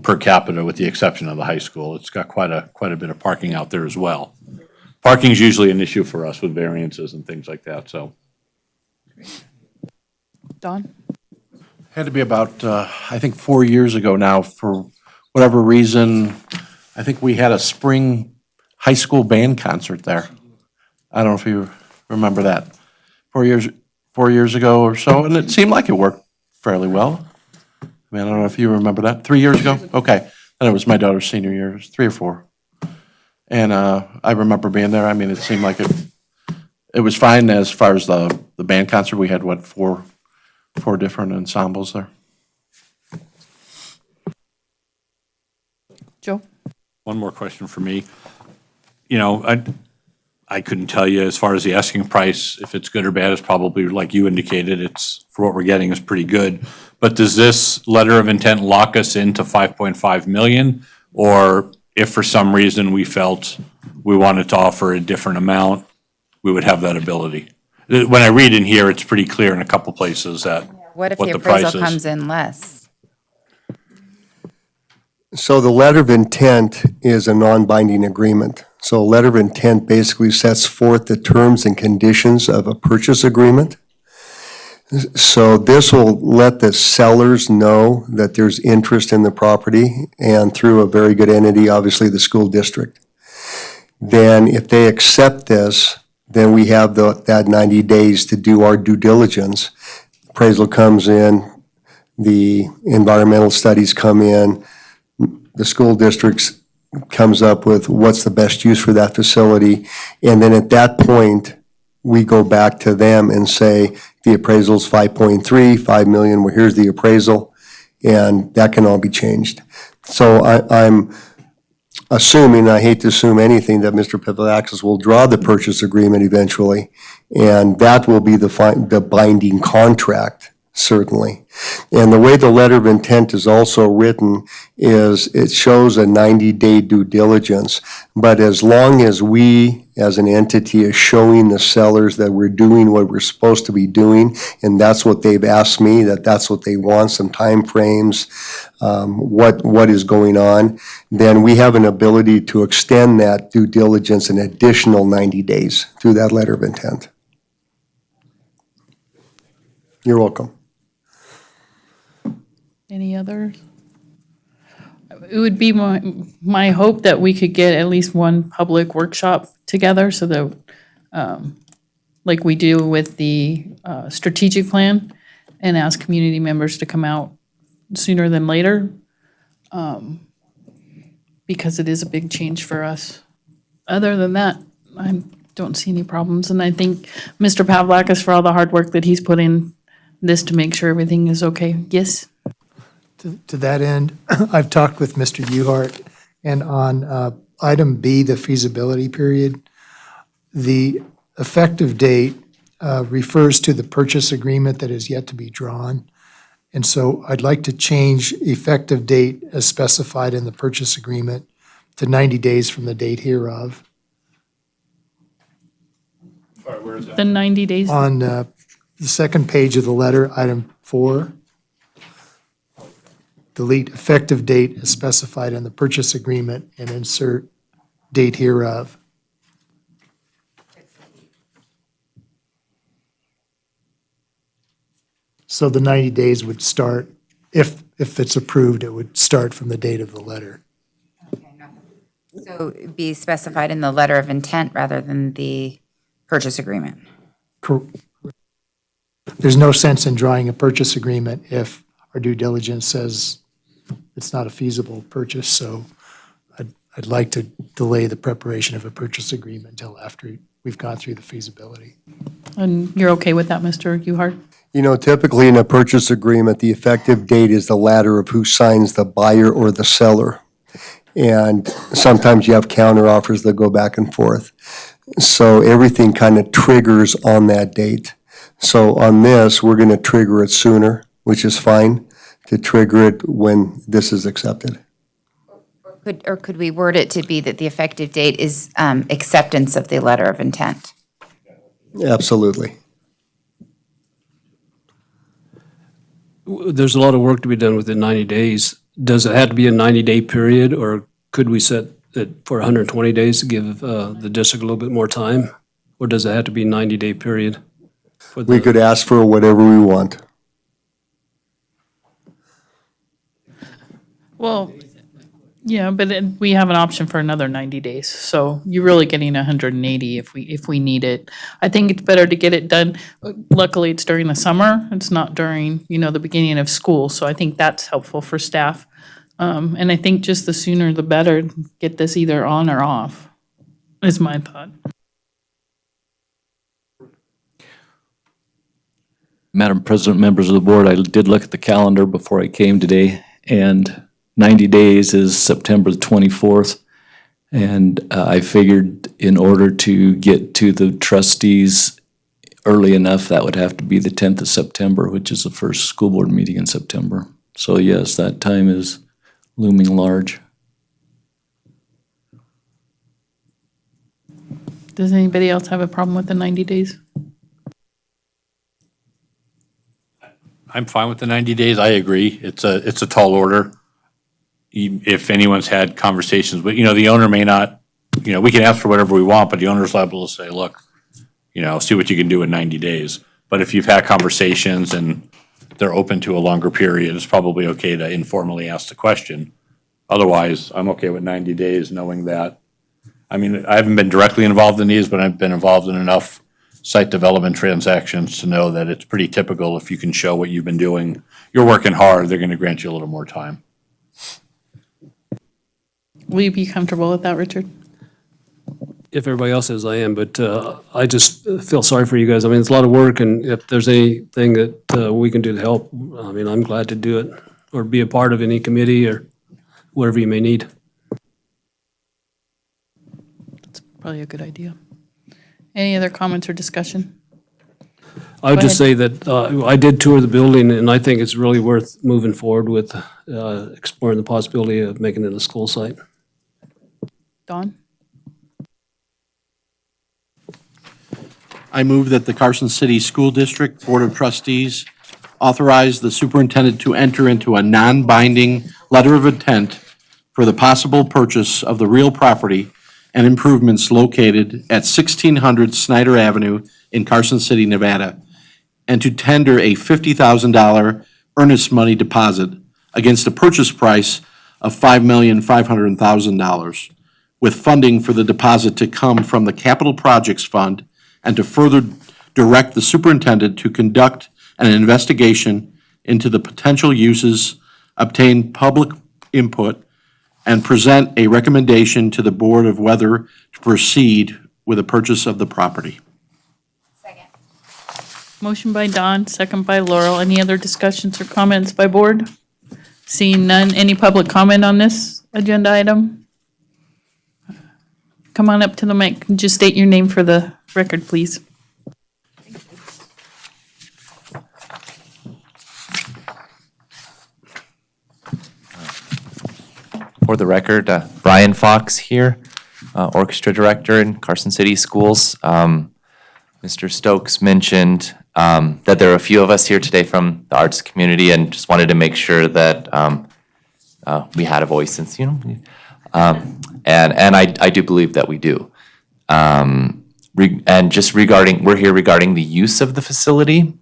per capita, with the exception of the high school. It's got quite a bit of parking out there as well. Parking is usually an issue for us with variances and things like that, so. Don? Had to be about, I think 4 years ago now, for whatever reason, I think we had a spring high school band concert there. I don't know if you remember that. 4 years ago or so, and it seemed like it worked fairly well. I mean, I don't know if you remember that. 3 years ago? Okay. And it was my daughter's senior year. It was 3 or 4. And I remember being there. I mean, it seemed like it was fine as far as the band concert. We had, four different ensembles there. Joe? One more question for me. I couldn't tell you as far as the asking price, if it's good or bad. It's probably, like you indicated, it's, for what we're getting, is pretty good. But does this letter of intent lock us into 5.5 million? Or if for some reason we felt we wanted to offer a different amount, we would have that ability? When I read in here, it's pretty clear in a couple places that What if the the price appraisal is. comes in less? So the letter of intent is a non-binding agreement. So a letter of intent basically sets forth the terms and conditions of a purchase agreement. So this will let the sellers know that there's interest in the property, and through a very good entity, obviously the school district. Then if they accept this, then we have that 90 days to do our due diligence. Appraisal comes in, the environmental studies come in, the school district's comes up with what's the best use for that facility. And then at that point, we go back to them and say, the appraisal's 5.3, 5 million, well, here's the appraisal, and that can all be changed. So I'm assuming, I hate to assume anything, that Mr. Pavlakis will draw the purchase agreement eventually, and that will be the binding contract, certainly. And the way the letter of intent is also written is it shows a 90-day due diligence. But as long as we, as an entity, is showing the sellers that we're doing what we're supposed to be doing, and that's what they've asked me, that's what they want, some timeframes, what is going on, then we have an ability to extend that due diligence an additional 90 days through that letter of intent. You're welcome. Any others? It would be my hope that we could get at least one public workshop together so that, like we do with the strategic plan, and ask community members to come out sooner than later, because it is a big change for us. Other than that, I don't see any problems, and I thank Mr. Pavlakis for all the hard work that he's put in this to make sure everything is okay. Yes? To that end, I've talked with Mr. Uhart, and on item B, the feasibility period, the effective date refers to the purchase agreement that is yet to be drawn. And so I'd like to change effective date as specified in the purchase agreement to 90 days from the date hereof. Sorry, where is that? The 90 days? On the second page of the letter, item 4. Delete effective date as specified in the purchase agreement and insert date hereof. So the 90 days would start, if it's approved, it would start from the date of the letter. So be specified in the letter of intent rather than the purchase agreement. There's no sense in drawing a purchase agreement if our due diligence says it's not a feasible purchase, so I'd like to delay the preparation of a purchase agreement until after we've gone through the feasibility. And you're okay with that, Mr. Uhart? You know, typically in a purchase agreement, the effective date is the ladder of who signs, the buyer or the seller. And sometimes you have counteroffers that go back and forth. So everything kind of triggers on that date. So on this, we're going to trigger it sooner, which is fine, to trigger it when this is accepted. Could we word it to be that the effective date is acceptance of the letter of intent? Absolutely. There's a lot of work to be done within 90 days. Does it have to be a 90-day period, or could we set it for 120 days to give the district a little bit more time? Or does it have to be a 90-day period? We could ask for whatever we want. Well, yeah, but we have an option for another 90 days, so you're really getting 180 if we need it. I think it's better to get it done. Luckily, it's during the summer. It's not during, the beginning of school, so I think that's helpful for staff. And I think just the sooner the better, get this either on or off, is my thought. Madam President, members of the board, I did look at the calendar before I came today, and 90 days is September the 24th. And I figured in order to get to the trustees early enough, that would have to be the 10th of September, which is the first school board meeting in September. So yes, that time is looming large. Does anybody else have a problem with the 90 days? I'm fine with the 90 days. I agree. It's a tall order. If anyone's had conversations with, the owner may not, we can ask for whatever we want, but the owner's liable to say, look, see what you can do in 90 days. But if you've had conversations and they're open to a longer period, it's probably okay to informally ask the question. Otherwise, I'm okay with 90 days, knowing that, I haven't been directly involved in these, but I've been involved in enough site development transactions to know that it's pretty typical. If you can show what you've been doing, you're working hard, they're going to grant you a little more time. Will you be comfortable with that, Richard? If everybody else is, I am, but I just feel sorry for you guys. I mean, it's a lot of work, and if there's anything that we can do to help, I mean, I'm glad to do it, or be a part of any committee or whatever you may need. Probably a good idea. Any other comments or discussion? I would Go just say that I did tour the building, and I think it's really worth moving forward with exploring the possibility of making it a school site. Don? I move that the Carson City School District Board of Trustees authorize the superintendent to enter into a non-binding letter of intent for the possible purchase of the real property and improvements located at 1600 Snyder Avenue in Carson City, Nevada, and to tender a $50,000 earnest money deposit against a purchase price of $5,500,000, with funding for the deposit to come from the Capital Projects Fund, and to further direct the superintendent to conduct an investigation into the potential uses, obtain public input, and present a recommendation to the board of whether to proceed with the purchase of the property. Motion by Don, second by Laurel. Any other discussions or comments by board? Seeing none, any public comment on this agenda item? Come on up to the mic and just state your name for the record, please. For the record, Brian Fox here, Orchestra Director in Carson City Schools. Mr. Stokes mentioned that there are a few of us here today from the arts community, and just wanted to make sure that we had a voice, since, and I do believe that we do. And just regarding, we're here regarding the use of the facility.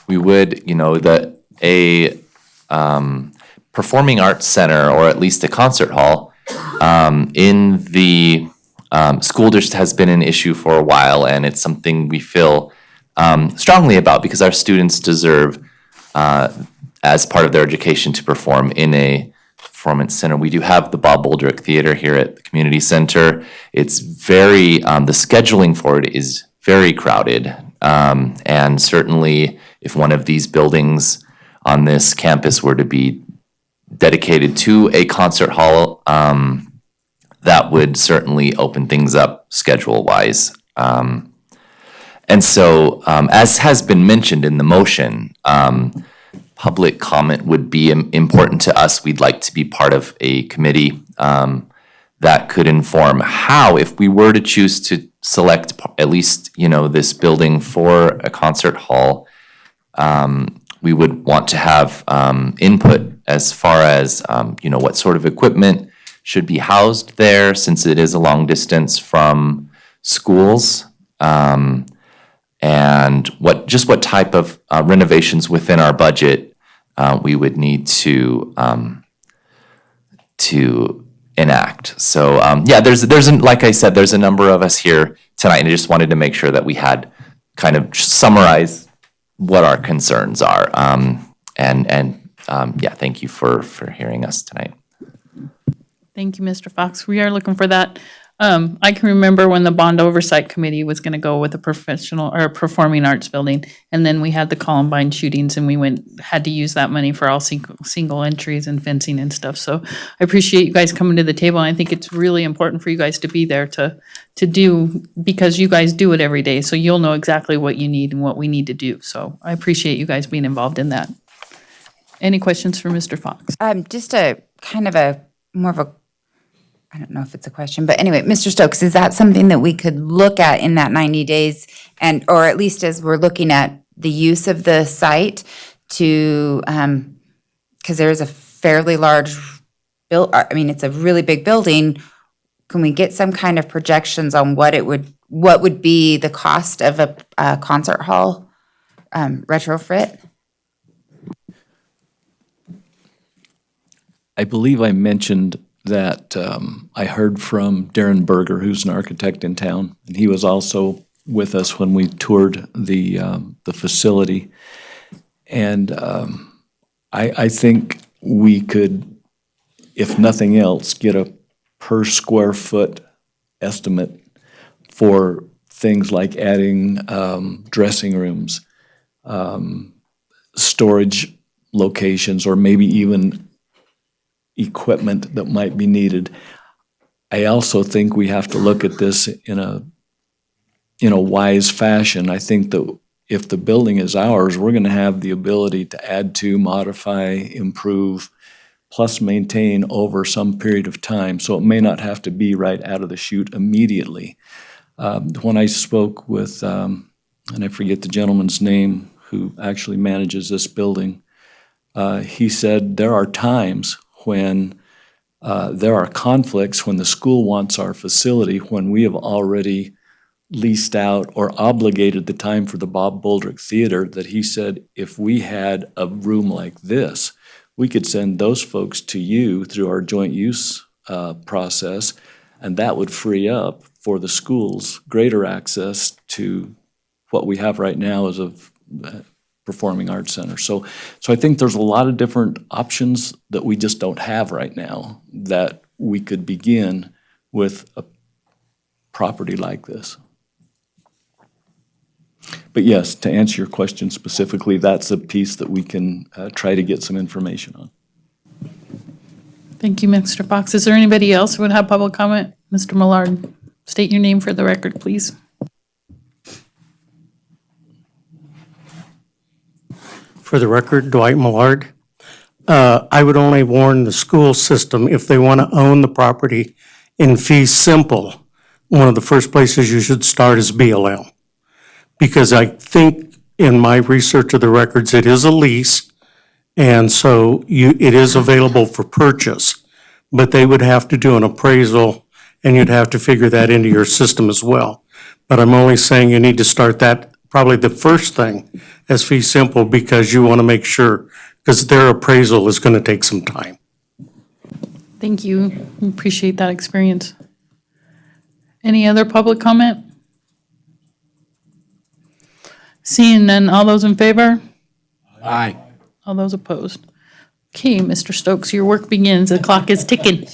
We would, that a performing arts center, or at least a concert hall, in the school district has been an issue for a while, and it's something we feel strongly about, because our students deserve, as part of their education, to perform in a performance center. We do have the Bob Boldrick Theater here at the community center. It's very, the scheduling for it is very crowded. And certainly if one of these buildings on this campus were to be dedicated to a concert hall, that would certainly open things up schedule-wise. And so, as has been mentioned in the motion, public comment would be important to us. We'd like to be part of a committee that could inform how, if we were to choose to select at least, this building for a concert hall, we would want to have input as far as, what sort of equipment should be housed there, since it is a long distance from schools, and what type of renovations within our budget we would need to enact. So like I said, there's a number of us here tonight, and I just wanted to make sure that we had kind of summarize what our concerns are. Thank you for hearing us tonight. Thank you, Mr. Fox. We are looking for that. I can remember when the Bond Oversight Committee was going to go with a professional or performing arts building, and then we had the Columbine shootings, and we had to use that money for all single entries and fencing and stuff. So I appreciate you guys coming to the table, and I think it's really important for you guys to be there to do, because you guys do it every day, so you'll know exactly what you need and what we need to do. So I appreciate you guys being involved in that. Any questions for Mr. Fox? Just a kind of more of a, I don't know if it's a question, but anyway, Mr. Stokes, is that something that we could look at in that 90 days, or at least as we're looking at the use of the site to, because there is a fairly large it's a really big building. Can we get some kind of projections on what would be the cost of a concert hall retrofit? I believe I mentioned that I heard from Darren Berger, who's an architect in town, and he was also with us when we toured the facility. And I think we could if nothing else, get a per square foot estimate for things like adding dressing rooms, storage locations, or maybe even equipment that might be needed. I also think we have to look at this in a wise fashion. I think that if the building is ours, we're going to have the ability to add to, modify, improve, plus maintain over some period of time. So it may not have to be right out of the chute immediately. When I spoke with, and I forget the gentleman's name who actually manages this building, he said there are times when there are conflicts when the school wants our facility, when we have already leased out or obligated the time for the Bob Boldrick Theater, that he said if we had a room like this, we could send those folks to you through our joint use process, and that would free up for the schools greater access to what we have right now as a performing arts center. So I think there's a lot of different options that we just don't have right now that we could begin with a property like this. But yes, to answer your question specifically, that's a piece that we can try to get some information on. Thank you, Mr. Fox. Is there anybody else who would have public comment? Mr. Millard, state your name for the record, please. For the record, Dwight Millard. I would only warn the school system, if they want to own the property in fee simple, one of the first places you should start is BLM. Because I think in my research of the records, it is a lease, and so it is available for purchase. But they would have to do an appraisal, and you'd have to figure that into your system as well. But I'm only saying you need to start that, probably the first thing, as fee simple, because you want to make sure, because their appraisal is going to take some time. Thank you. Appreciate that experience. Any other public comment? Seeing none, all those in favor? Aye. All those opposed? Okay, Mr. Stokes, your work begins. The clock is ticking.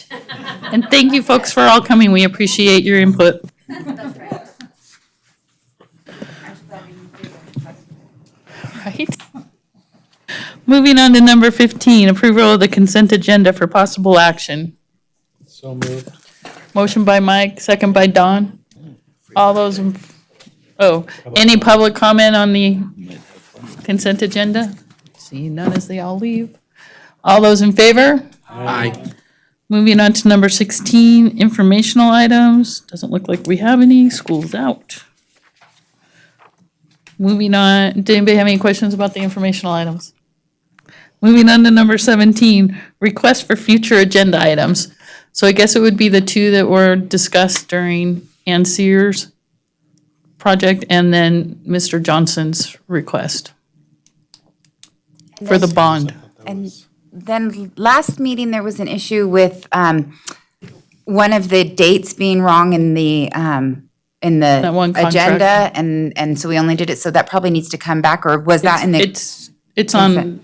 And thank you, folks, for all coming. We appreciate your input. Right. Moving on to number 15, approval of the consent agenda for possible action. So moved. Motion by Mike, second by Don. All those, any public comment on the consent agenda? Seeing none as they all leave. All those in favor? Aye. Moving on to number 16, informational items. Doesn't look like we have any. School's out. Moving on, did anybody have any questions about the informational items? Moving on to number 17, request for future agenda items. So I guess it would be the two that were discussed during Ann Sears' project and then Mr. Johnson's request for the bond. And then last meeting, there was an issue with one of the dates being wrong in the That one contract. agenda, and so we only did it, so that probably needs to come back, or was that in the? It's on,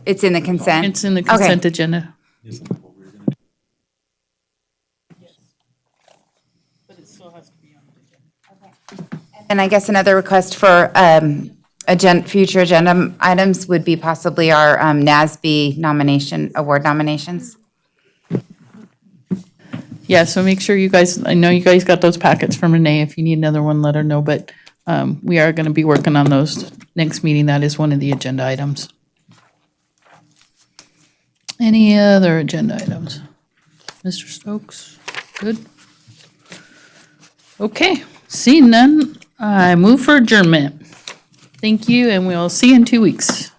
It's in the consent? it's in the Okay. consent agenda. And I guess another request for future agenda items would be possibly our NASB award nominations. Yeah, so make sure you guys, I know you guys got those packets from Renee. If you need another one, let her know, but we are gonna be working on those next meeting. That is one of the agenda items. Any other agenda items? Mr. Stokes, good? Okay, seeing none, I move for adjournment. Thank you, and we'll see you in 2 weeks.